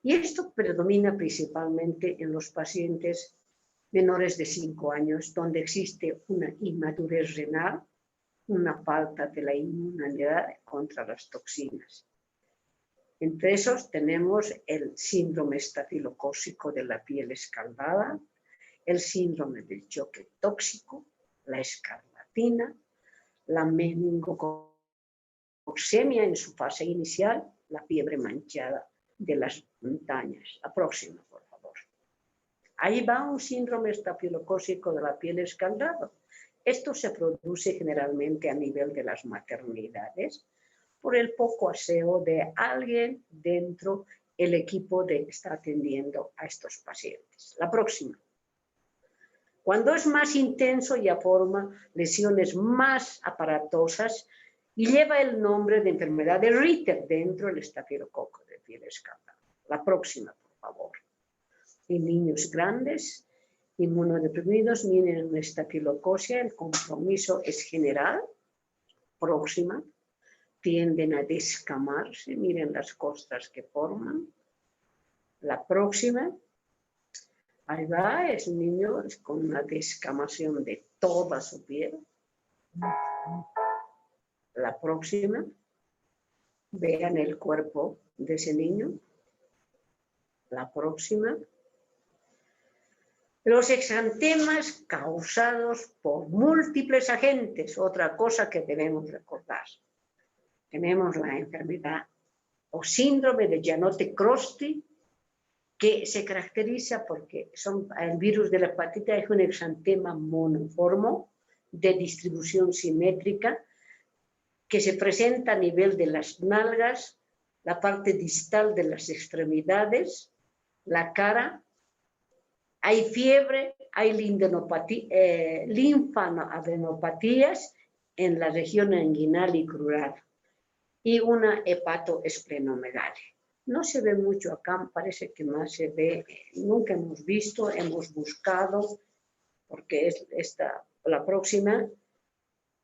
Y esto predomina principalmente en los pacientes menores de 5 años, donde existe una inmadurez renal, una falta de la inmunidad contra las toxinas. Entre esos tenemos el síndrome estafilocócico de la piel escaldada, el síndrome del choque tóxico, la escarlatina, la meningococcemia en su fase inicial, la fiebre manchada de las montañas. La próxima, por favor. Ahí va un síndrome estafilocócico de la piel escaldada. Esto se produce generalmente a nivel de las maternidades por el poco aseo de alguien dentro del equipo que está atendiendo a estos pacientes. La próxima. Cuando es más intenso ya forma lesiones más aparatosas y lleva el nombre de enfermedad de Ritter dentro del estafilococo de piel escaldada. La próxima, por favor. En niños grandes, inmunodeprimidos, miren la estafilococia, el compromiso es general. Próxima. Tienden a descamarse, miren las costras que forman. La próxima. Ahí va, es un niño con una descamación de toda su piel. La próxima. Vean el cuerpo de ese niño. La próxima. Los exantemas causados por múltiples agentes, otra cosa que debemos recordar. Tenemos la enfermedad o síndrome de Gianotti-Crosty, que se caracteriza porque el virus de la hepatita es un exantema monoformo de distribución simétrica que se presenta a nivel de las nalgas, la parte distal de las extremidades, la cara. Hay fiebre, hay linfadenopatías en la región inguinal y crural y una hepatoesplenomegalia. No se ve mucho acá, parece que más se ve, nunca hemos visto, hemos buscado, porque la próxima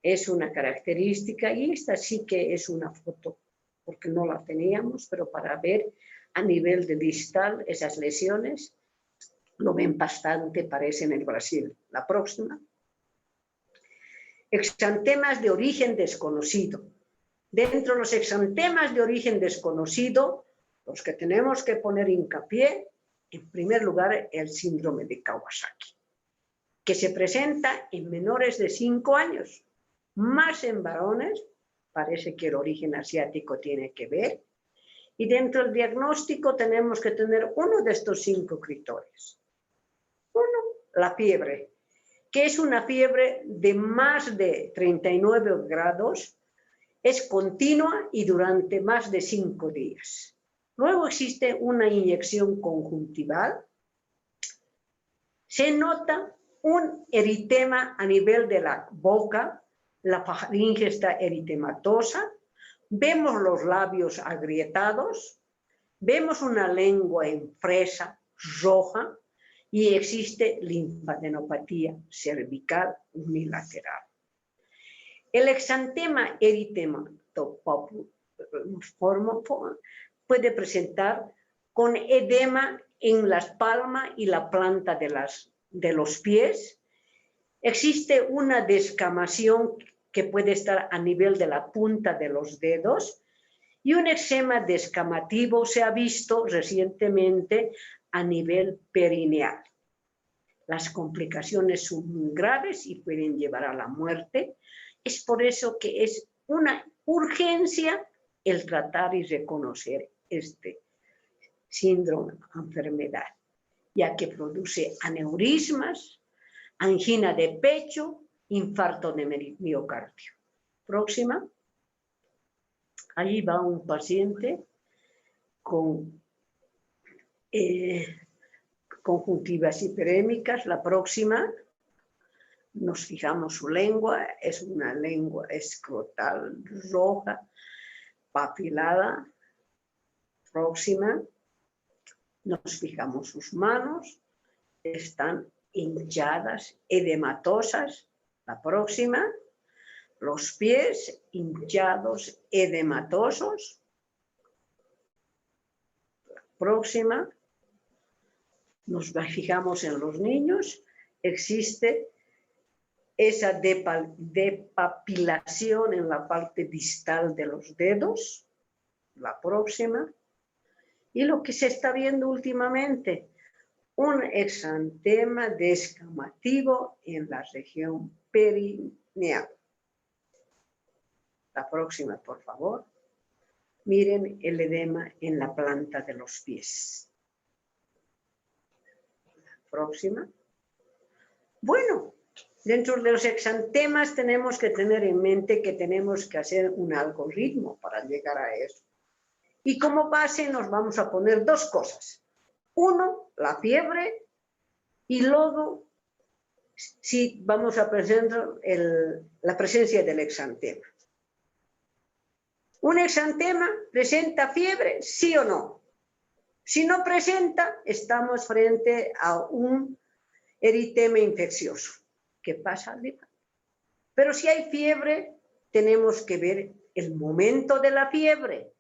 es una característica y esta sí que es una foto, porque no la teníamos, pero para ver a nivel de distal esas lesiones, lo ven bastante, parece en el Brasil. La próxima. Exantemas de origen desconocido. Dentro de los exantemas de origen desconocido, los que tenemos que poner hincapié, en primer lugar, el síndrome de Kawasaki, que se presenta en menores de 5 años, más en varones, parece que el origen asiático tiene que ver, y dentro del diagnóstico tenemos que tener uno de estos 5 criterios. Uno, la fiebre, que es una fiebre de más de 39 grados, es continua y durante más de 5 días. Luego existe una inyección conjuntival. Se nota un eritema a nivel de la boca, la faringe está eritematosa, vemos los labios agrietados, Vemos una lengua impresa, roja, y existe linfadenopatía cervical unilateral. El exantema eritematopapuliforme puede presentar con edema en las palmas y la planta de los pies. Existe una descamación que puede estar a nivel de la punta de los dedos y un eczema descamativo se ha visto recientemente a nivel perineal. Las complicaciones son muy graves y pueden llevar a la muerte. Es por eso que es una urgencia el tratar y reconocer este síndrome, enfermedad, ya que produce aneurismas, angina de pecho, infarto de miocardio. Próxima. Ahí va un paciente con conjuntivas hiperémicas. La próxima, nos fijamos su lengua, es una lengua escrotal roja, papilada. Próxima, nos fijamos sus manos, están hinchadas, edematosas. La próxima, los pies hinchados, edematosos. La próxima, nos fijamos en los niños, existe esa depapilación en la parte distal de los dedos. La próxima. Y lo que se está viendo últimamente, un exantema descamativo en la región perineal. La próxima, por favor. Miren el edema en la planta de los pies. La próxima. Bueno, dentro de los exantemas tenemos que tener en mente que tenemos que hacer un algoritmo para llegar a eso. Y como base nos vamos a poner dos cosas. Uno, la fiebre, y luego si vamos a presentar la presencia del exantema. ¿Un exantema presenta fiebre, sí o no? Si no presenta, estamos frente a un eritema infeccioso. ¿Qué pasa? Pero si hay fiebre, tenemos que ver el momento de la fiebre.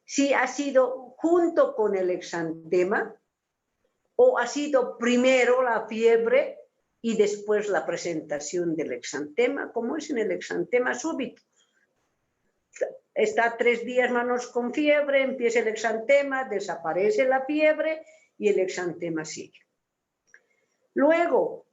Si ha sido junto con el exantema o ha sido primero la fiebre y después la presentación del exantema, como es en el exantema súbito. Está 3 días manos con fiebre, empieza el exantema, desaparece la fiebre y el exantema sigue. Luego,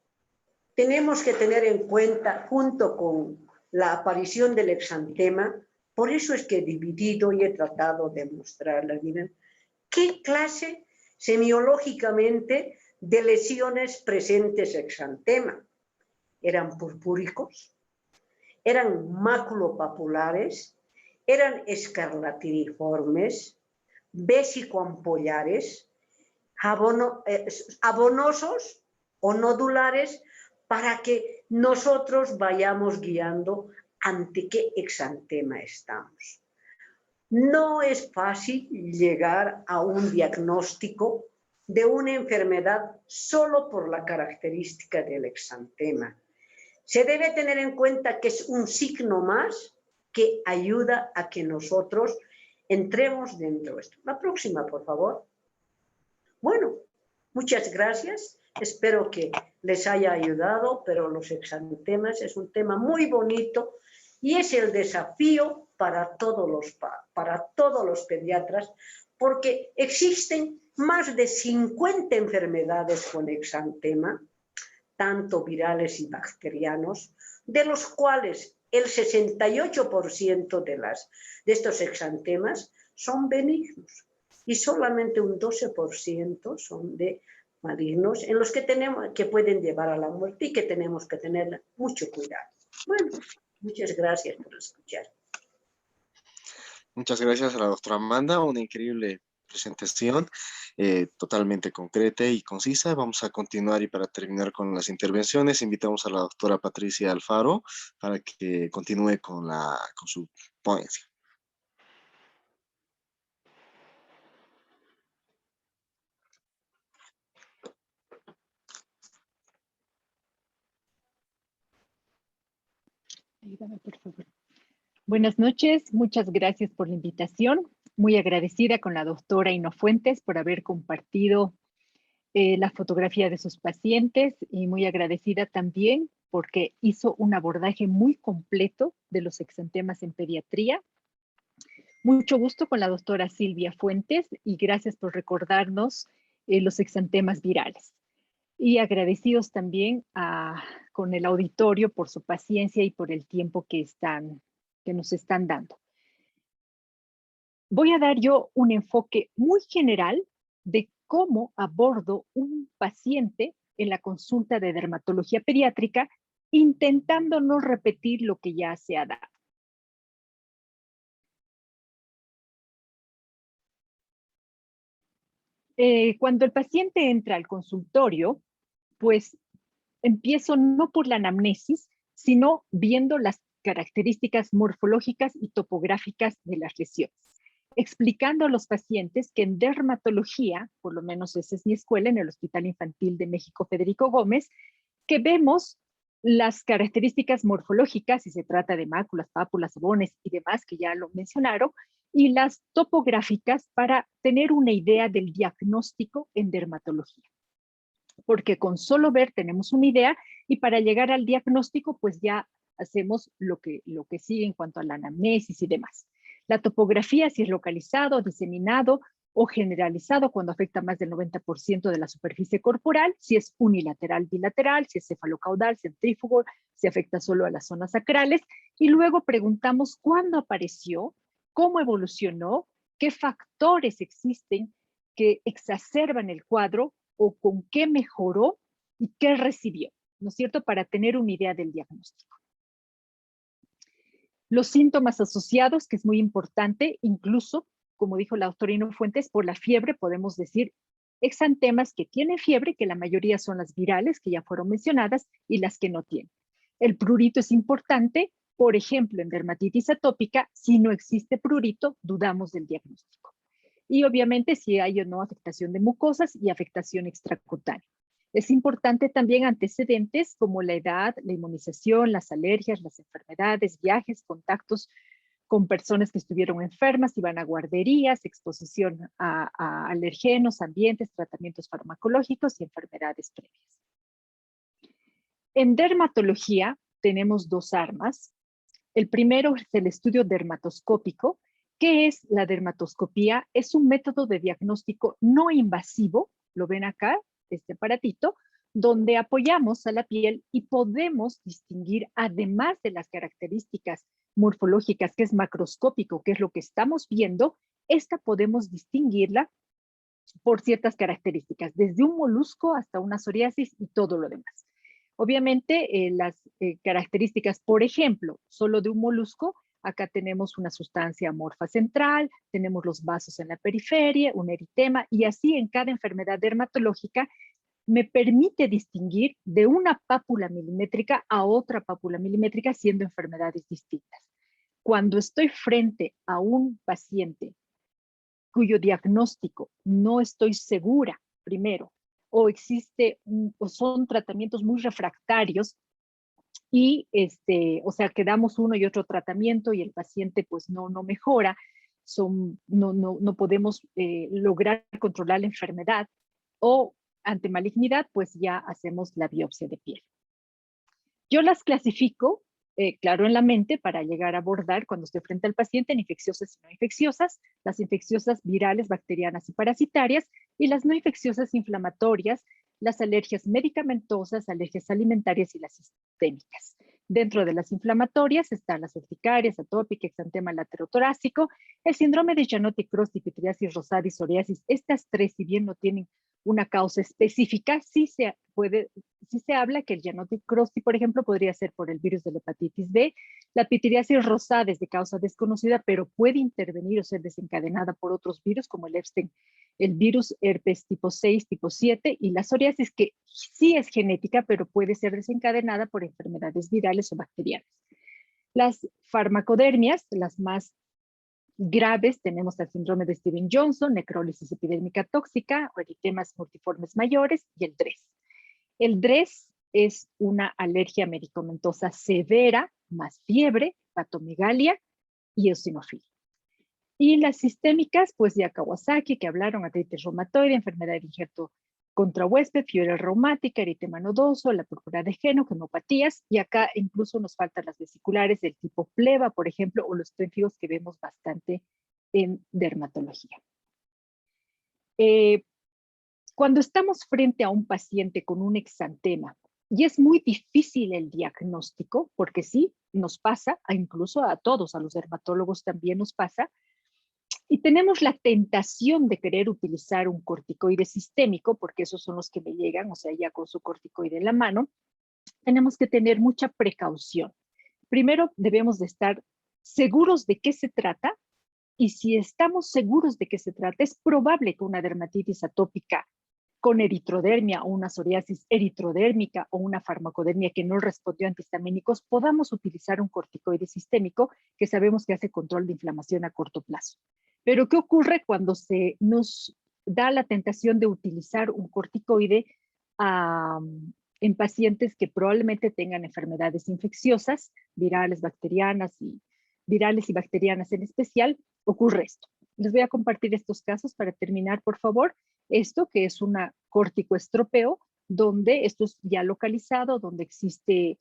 tenemos que tener en cuenta, junto con la aparición del exantema, por eso es que he dividido y he tratado de mostrarles, miren, qué clase semiológicamente de lesiones presentes exantema. ¿Eran purpúricos? ¿Eran maculopapulares? ¿Eran escarlatiniformes? ¿Vesicoampollares? ¿Abonosos o nodulares? Para que nosotros vayamos guiando ante qué exantema estamos. No es fácil llegar a un diagnóstico de una enfermedad solo por la característica del exantema. Se debe tener en cuenta que es un signo más que ayuda a que nosotros entremos dentro de esto. La próxima, por favor. Bueno, muchas gracias. Espero que les haya ayudado, pero los exantemas es un tema muy bonito y es el desafío para todos los pediatras, porque existen más de 50 enfermedades con exantema, tanto virales y bacterianos, de los cuales el 68% de estos exantemas son benignos y solamente un 12% son de malignos, en los que pueden llevar a la muerte y que tenemos que tener mucho cuidado. Bueno, muchas gracias por escuchar. Muchas gracias a la doctora Amanda, una increíble presentación, totalmente concreta y concisa. Vamos a continuar y para terminar con las intervenciones, invitamos a la doctora Patricia Alfaro para que continúe con su ponencia. Dame, por favor. Buenas noches, muchas gracias por la invitación. Muy agradecida con la doctora Ino Fuentes por haber compartido la fotografía de sus pacientes y muy agradecida también porque hizo un abordaje muy completo de los exantemas en pediatría. Mucho gusto con la doctora Silvia Fuentes y gracias por recordarnos los exantemas virales. Y agradecidos también con el auditorio por su paciencia y por el tiempo que nos están dando. Voy a dar yo un enfoque muy general de cómo abordo un paciente en la consulta de dermatología pediátrica, intentando no repetir lo que ya se ha dado. Cuando el paciente entra al consultorio, pues empiezo no por la anamnesis, sino viendo las características morfológicas y topográficas de las lesiones, explicando a los pacientes que en dermatología, por lo menos esa es mi escuela en el Hospital Infantil de México Federico Gómez, que vemos las características morfológicas, si se trata de máculas, pápulas, bones y demás, que ya lo mencionaron, y las topográficas para tener una idea del diagnóstico en dermatología. Porque con solo ver tenemos una idea y para llegar al diagnóstico pues ya hacemos lo que sigue en cuanto a la anamnesis y demás. La topografía, si es localizado, diseminado o generalizado cuando afecta más del 90% de la superficie corporal, si es unilateral, bilateral, si es cefalocaudal, centrífugo, si afecta solo a las zonas sacrales, y luego preguntamos cuándo apareció, cómo evolucionó, qué factores existen que exacerban el cuadro o con qué mejoró y qué recibió, ¿no es cierto?, para tener una idea del diagnóstico. Los síntomas asociados, que es muy importante, incluso, como dijo la doctora Ino Fuentes, por la fiebre podemos decir exantemas que tienen fiebre, que la mayoría son las virales, que ya fueron mencionadas, y las que no tienen. El prurito es importante, por ejemplo, en dermatitis atópica, si no existe prurito, dudamos del diagnóstico. Y obviamente si hay o no afectación de mucosas y afectación extracutánea. Es importante también antecedentes como la edad, la inmunización, las alergias, las enfermedades, viajes, contactos con personas que estuvieron enfermas, iban a guarderías, exposición a alergenos, ambientes, tratamientos farmacológicos y enfermedades previas. En dermatología tenemos dos armas. El primero es el estudio dermatoscópico. ¿Qué es la dermatoscopía? Es un método de diagnóstico no invasivo, lo ven acá, este aparatito, donde apoyamos a la piel y podemos distinguir, además de las características morfológicas, que es macroscópico, que es lo que estamos viendo, esta podemos distinguirla por ciertas características, desde un molusco hasta una psoriasis y todo lo demás. Obviamente, las características, por ejemplo, solo de un molusco, acá tenemos una sustancia amorfa central, tenemos los vasos en la periferia, un eritema, y así en cada enfermedad dermatológica me permite distinguir de una pápula milimétrica a otra pápula milimétrica siendo enfermedades distintas. Cuando estoy frente a un paciente cuyo diagnóstico no estoy segura, primero, o son tratamientos muy refractarios y o sea, que damos uno y otro tratamiento y el paciente pues no mejora, no podemos lograr controlar la enfermedad, o ante malignidad pues ya hacemos la biopsia de piel. Yo las clasifico, claro, en la mente para llegar a abordar cuando estoy frente al paciente en infecciosas y no infecciosas, las infecciosas virales, bacterianas y parasitarias, y las no infecciosas inflamatorias, las alergias medicamentosas, alergias alimentarias y las sistémicas. Dentro de las inflamatorias están las urticarias, atópica, exantema laterotorácico, el síndrome de Giannotti-Cross, difteriasis rosada y psoriasis. Estas tres, si bien no tienen una causa específica, sí se habla que el Giannotti-Cross, por ejemplo, podría ser por el virus de la hepatitis B. La pityriasis rosada es de causa desconocida, pero puede intervenir o ser desencadenada por otros virus, como el Epstein, el virus herpes tipo 6, tipo 7, y la psoriasis, que sí es genética, pero puede ser desencadenada por enfermedades virales o bacterianas. Las farmacodermias, las más graves, tenemos el síndrome de Steven-Johnson, necrólisis epidérmica tóxica, o eritemas multiformes mayores, y el DRES. El DRES es una alergia medicamentosa severa más fiebre, patomegalia y eosinofilia. Y las sistémicas, pues ya Kawasaki, que hablaron, artritis reumatoide, enfermedad de injerto contra huésped, fiebre reumática, eritema nodoso, la púrpura de Heno, hemopatías, y acá incluso nos faltan las vesiculares del tipo pleva, por ejemplo, o los pemphigus que vemos bastante en dermatología. Cuando estamos frente a un paciente con un exantema, y es muy difícil el diagnóstico, porque sí, nos pasa, incluso a todos, a los dermatólogos también nos pasa, y tenemos la tentación de querer utilizar un corticoide sistémico, porque esos son los que me llegan, o sea, ya con su corticoide en la mano, tenemos que tener mucha precaución. Primero, debemos de estar seguros de qué se trata, y si estamos seguros de qué se trata, es probable que una dermatitis atópica con eritrodermia o una psoriasis eritrodérmica o una farmacodermia que no respondió a antihistamínicos, podamos utilizar un corticoide sistémico que sabemos que hace control de inflamación a corto plazo. Pero ¿qué ocurre cuando se nos da la tentación de utilizar un corticoide en pacientes que probablemente tengan enfermedades infecciosas, virales, bacterianas y bacterianas en especial? Ocurre esto. Les voy a compartir estos casos para terminar, por favor. Esto que es una corticoestropeo, donde esto es ya localizado, donde existe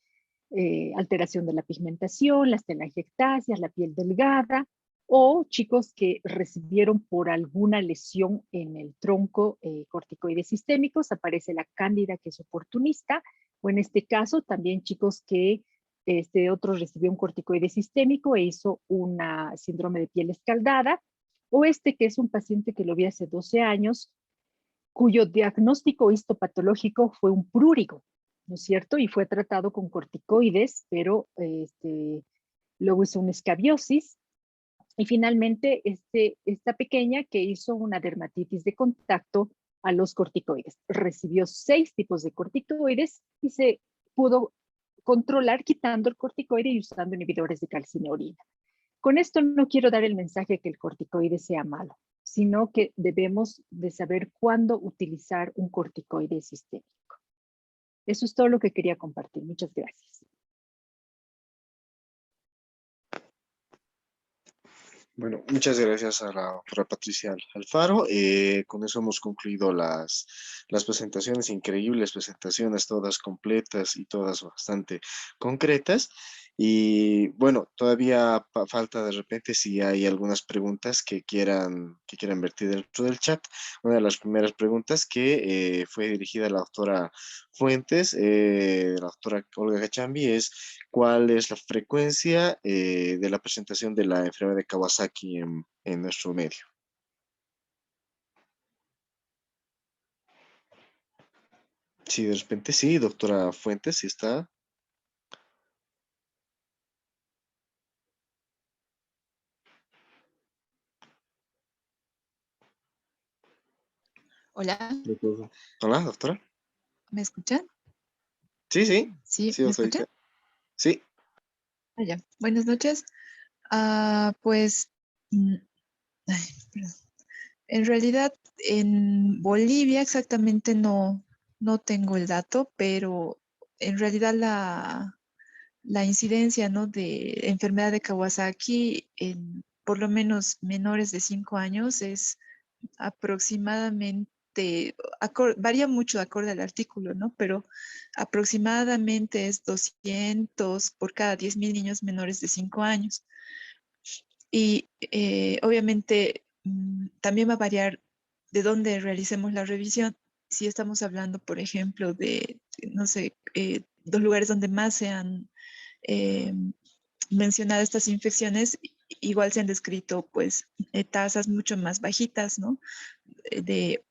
alteración de la pigmentación, las telangiectasias, la piel delgada, o chicos que recibieron por alguna lesión en el tronco corticoides sistémicos, aparece la cándida que es oportunista, o en este caso también chicos que otro recibió un corticoide sistémico e hizo una síndrome de piel escaldada, o que es un paciente que lo vi hace 12 años, cuyo diagnóstico histopatológico fue un prurigo, ¿no es cierto? Y fue tratado con corticoides, pero luego hizo una escabiosis, y finalmente esta pequeña que hizo una dermatitis de contacto a los corticoides. Recibió 6 tipos de corticoides y se pudo controlar quitando el corticoide y usando inhibidores de calcineurina. Con esto no quiero dar el mensaje que el corticoide sea malo, sino que debemos de saber cuándo utilizar un corticoide sistémico. Eso es todo lo que quería compartir. Muchas gracias. Bueno, muchas gracias a la doctora Patricia Alfaro. Con eso hemos concluido las presentaciones, increíbles presentaciones, todas completas y todas bastante concretas. Y bueno, todavía falta de repente si hay algunas preguntas que quieran vertir dentro del chat. Una de las primeras preguntas que fue dirigida a la doctora Fuentes, la doctora Olga Gachambi, es ¿cuál es la frecuencia de la presentación de la enfermedad de Kawasaki en nuestro medio? Sí, de repente sí, doctora Fuentes, sí está. Hola, Hola, doctora. ¿me escuchan? Sí, sí, Sí, sí, ¿me escuchan? doctorita. Sí, Ya. Buenas noches. Pues, ay, perdón. En realidad, en Bolivia exactamente no tengo el dato, pero en realidad la incidencia, ¿no?, de enfermedad de Kawasaki en por lo menos menores de 5 años es aproximadamente, varía mucho de acuerdo al artículo, ¿no? Pero aproximadamente es 200 por cada 10.000 niños menores de 5 años. Y obviamente también va a variar de dónde realicemos la revisión. Si estamos hablando, por ejemplo, de, no sé, 2 lugares donde más se han eh, mencionado estas infecciones, igual se han descrito pues tasas mucho más bajitas, ¿no? De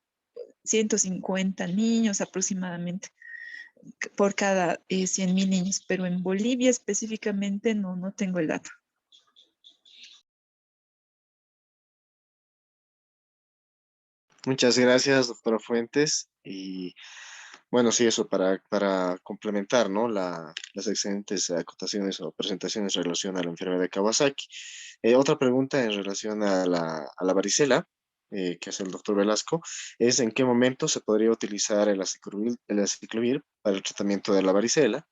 150 niños aproximadamente por cada 100.000 niños, pero en Bolivia específicamente no tengo el dato. muchas gracias, doctora Fuentes. Y bueno, sí, eso para complementar, ¿no? Las excelentes acotaciones o presentaciones en relación a la enfermedad de Kawasaki. Otra pregunta en relación a la varicela, que hace el doctor Velasco, es ¿en qué momento se podría utilizar el aciclovir para el tratamiento de la varicela?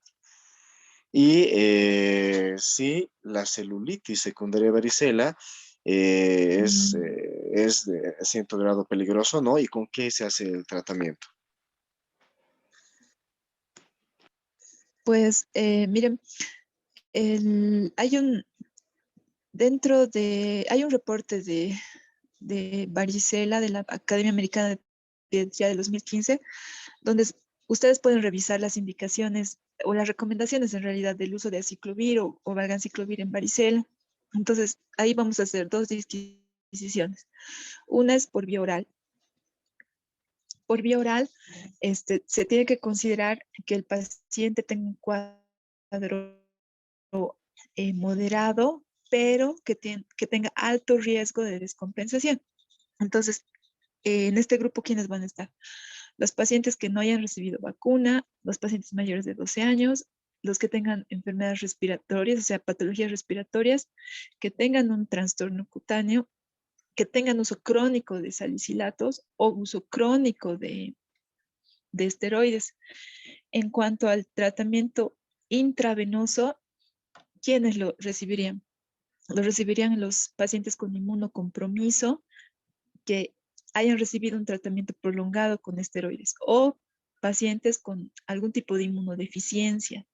Y sí, la celulitis secundaria de varicela es de cierto grado peligroso, ¿no? ¿Y con qué se hace el tratamiento? Pues miren, hay hay un reporte de varicela de la Academia Americana de Pediatría de 2015, donde ustedes pueden revisar las indicaciones o las recomendaciones en realidad del uso de aciclovir o valganciclovir en varicela. Entonces, ahí vamos a hacer dos disquisiciones. Una es por vía oral. Por vía oral, se tiene que considerar que el paciente tenga un cuadro moderado, pero que tenga alto riesgo de descompensación. Entonces, en este grupo, ¿quiénes van a estar? Los pacientes que no hayan recibido vacuna, los pacientes mayores de 12 años, los que tengan enfermedades respiratorias, o sea, patologías respiratorias, que tengan un trastorno cutáneo, que tengan uso crónico de salicilatos o uso crónico de esteroides. En cuanto al tratamiento intravenoso, ¿quiénes lo recibirían? Lo recibirían los pacientes con inmunocompromiso que hayan recibido un tratamiento prolongado con esteroides o pacientes con algún tipo de inmunodeficiencia.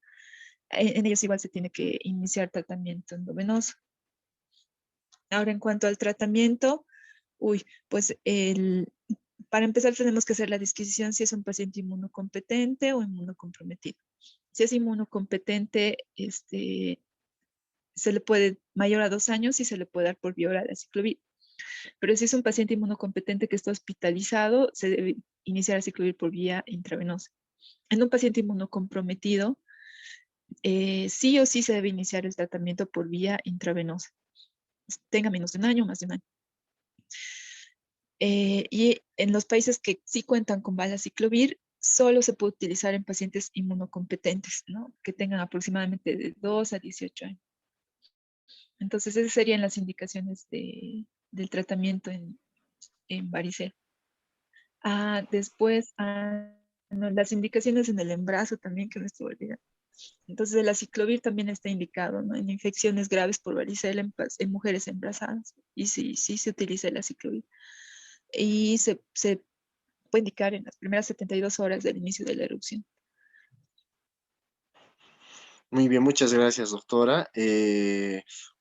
En ellos igual se tiene que iniciar tratamiento endovenoso. Ahora, en cuanto al tratamiento, pues para empezar tenemos que hacer la disquisición si es un paciente inmunocompetente o inmunocomprometido. Si es inmunocompetente, se le puede, mayor a 2 años, y se le puede dar por vía oral aciclovir. Pero si es un paciente inmunocompetente que está hospitalizado, se debe iniciar aciclovir por vía intravenosa. En un paciente inmunocomprometido, sí o sí se debe iniciar el tratamiento por vía intravenosa. Tenga menos de un año, más de un año. Y en los países que sí cuentan con valaciclovir, solo se puede utilizar en pacientes inmunocompetentes, ¿no? Que tengan aproximadamente de 2 a 18 años. Entonces, esas serían las indicaciones del tratamiento en varicela. Después, no, las indicaciones en el embarazo también, que me estuve olvidando. Entonces, el aciclovir también está indicado, ¿no? En infecciones graves por varicela en mujeres embarazadas. Y sí, sí se utiliza el aciclovir. Y se puede indicar en las primeras 72 horas del inicio de la erupción. Muy bien, muchas gracias, doctora.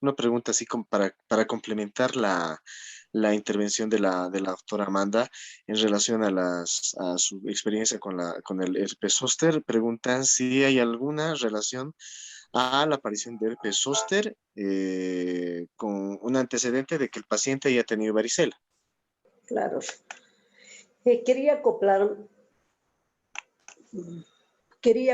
Una pregunta así como para complementar la intervención de la doctora Amanda en relación a su experiencia con el herpes zóster. Preguntan si hay alguna relación a la aparición de herpes zóster con un antecedente de que el paciente haya tenido varicela. Claro. Quería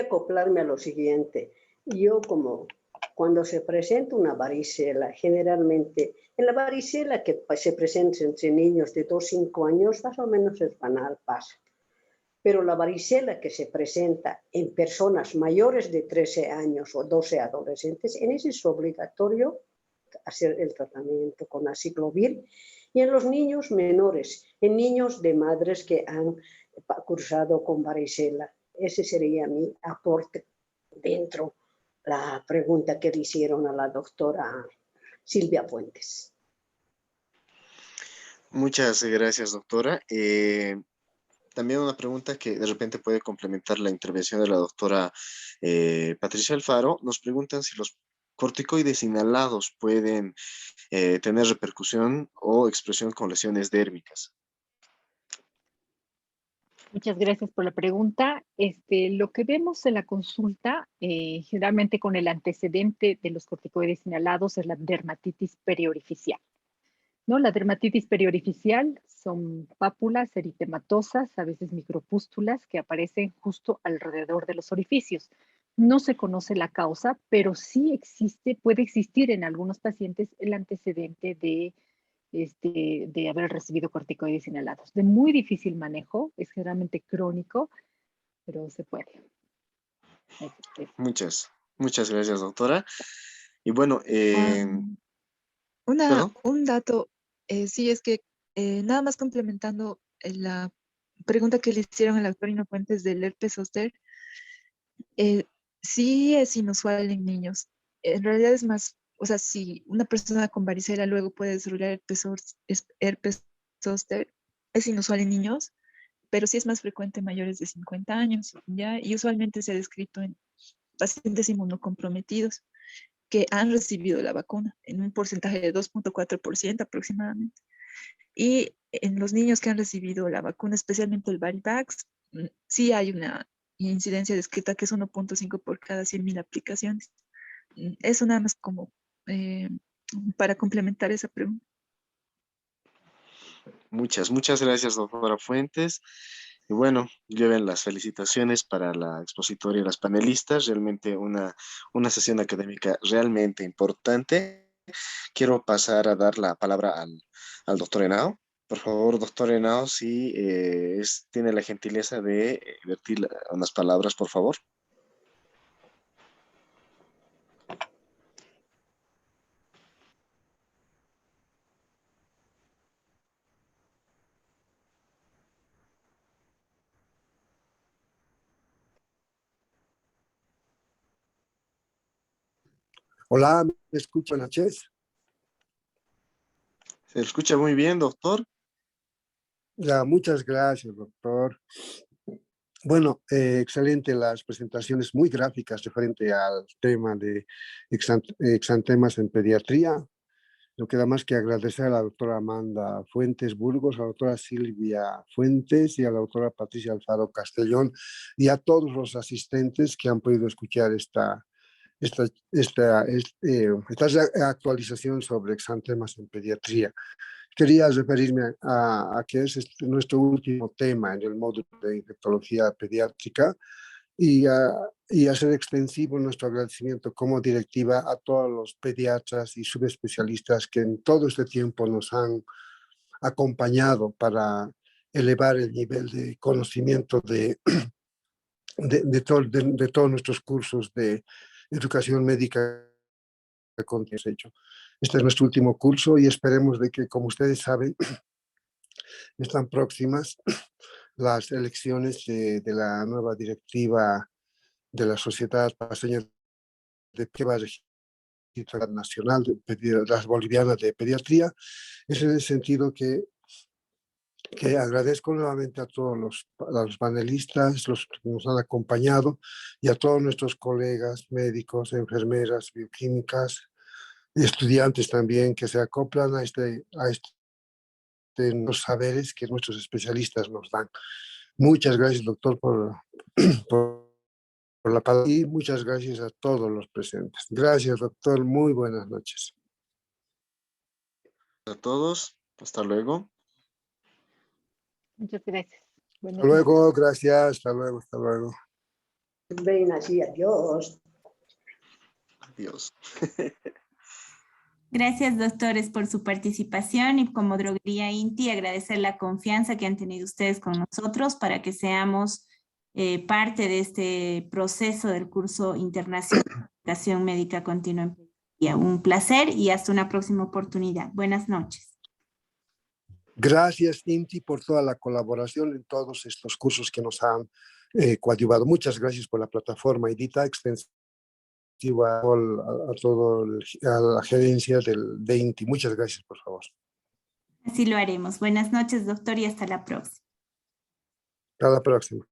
acoplarme a lo siguiente. Yo como cuando se presenta una varicela, generalmente en la varicela que se presenta entre niños de 2 a 5 años, más o menos es banal, pasa. Pero la varicela que se presenta en personas mayores de 13 años o 12 adolescentes, en ese es obligatorio hacer el tratamiento con aciclovir, y en los niños menores, en niños de madres que han cursado con varicela. Ese sería mi aporte dentro de la pregunta que le hicieron a la doctora Silvia Fuentes. Muchas gracias, doctora. También una pregunta que de repente puede complementar la intervención de la doctora Patricia Alfaro. Nos preguntan si los corticoides inhalados pueden tener repercusión o expresión con lesiones dérmicas. Muchas gracias por la pregunta. Lo que vemos en la consulta, generalmente con el antecedente de los corticoides inhalados, es la dermatitis periorificial, ¿no? La dermatitis periorificial son pápulas eritematosas, a veces micropústulas, que aparecen justo alrededor de los orificios. No se conoce la causa, pero sí puede existir en algunos pacientes el antecedente de haber recibido corticoides inhalados. De muy difícil manejo, es generalmente crónico, pero se puede. Muchas gracias, doctora. Y bueno, perdón. Un dato, sí, es que nada más complementando la pregunta que le hicieron a la doctora Ino Fuentes del herpes zóster, Sí es inusual en niños. En realidad es más, o sea, si una persona con varicela luego puede desarrollar herpes zóster, es inusual en niños, pero sí es más frecuente en mayores de 50 años, ¿ya? Y usualmente se ha descrito en pacientes inmunocomprometidos que han recibido la vacuna en un porcentaje de 2.4% aproximadamente. Y en los niños que han recibido la vacuna, especialmente el Varivax, sí hay una incidencia descrita que es 1.5 por cada 100.000 aplicaciones. Eso nada más como eh, para complementar esa pregunta. Muchas gracias, doctora Fuentes. Y bueno, lleven las felicitaciones para la expositora y las panelistas. Realmente una sesión académica realmente importante. Quiero pasar a dar la palabra al doctor Henao. Por favor, doctor Henao, si tiene la gentileza de vertir unas palabras, por favor. Hola, ¿me escucha? Buenas noches. Se escucha muy bien, doctor. Ya, muchas gracias, doctor. Bueno, excelente las presentaciones muy gráficas referente al tema de exantemas en pediatría. No queda más que agradecer a la doctora Amanda Fuentes Burgos, a la doctora Silvia Fuentes y a la doctora Patricia Alfaro Castellón y a todos los asistentes que han podido escuchar esta actualización sobre exantemas en pediatría. Quería referirme a que es nuestro último tema en el módulo de infectología pediátrica y hacer extensivo nuestro agradecimiento como directiva a todos los pediatras y subespecialistas que en todo este tiempo nos han acompañado para elevar el nivel de conocimiento de todos nuestros cursos de educación médica con que hemos hecho. Este es nuestro último curso y esperemos de que, como ustedes saben, están próximas las elecciones de la nueva directiva de la Sociedad Paseña de Registro Nacional de las Bolivianas de Pediatría. Es en el sentido que agradezco nuevamente a todos los panelistas, los que nos han acompañado y a todos nuestros colegas médicos, enfermeras, bioquímicas, estudiantes también que se acoplan a los saberes que nuestros especialistas nos dan. Muchas gracias, doctor, por la palabra y muchas gracias a todos los presentes. Gracias, doctor. Muy buenas noches. A todos, hasta luego. Muchas gracias. Buenas Hasta luego, gracias. Hasta luego, hasta luego. Ven así, adiós. Adiós. Gracias, doctores, por su participación y como Droguería INTI agradecer la confianza que han tenido ustedes con nosotros para que seamos parte de este proceso del curso internacional de educación médica continua en pediatría. Un placer y hasta una próxima oportunidad. Buenas noches. Gracias, Inti, por toda la colaboración en todos estos cursos que nos han coadyuvado. Muchas gracias por la plataforma Edita extensiva a la gerencia de Inti. Muchas gracias, por favor. Así lo haremos. Buenas noches, doctor, y hasta la próxima. Hasta la próxima.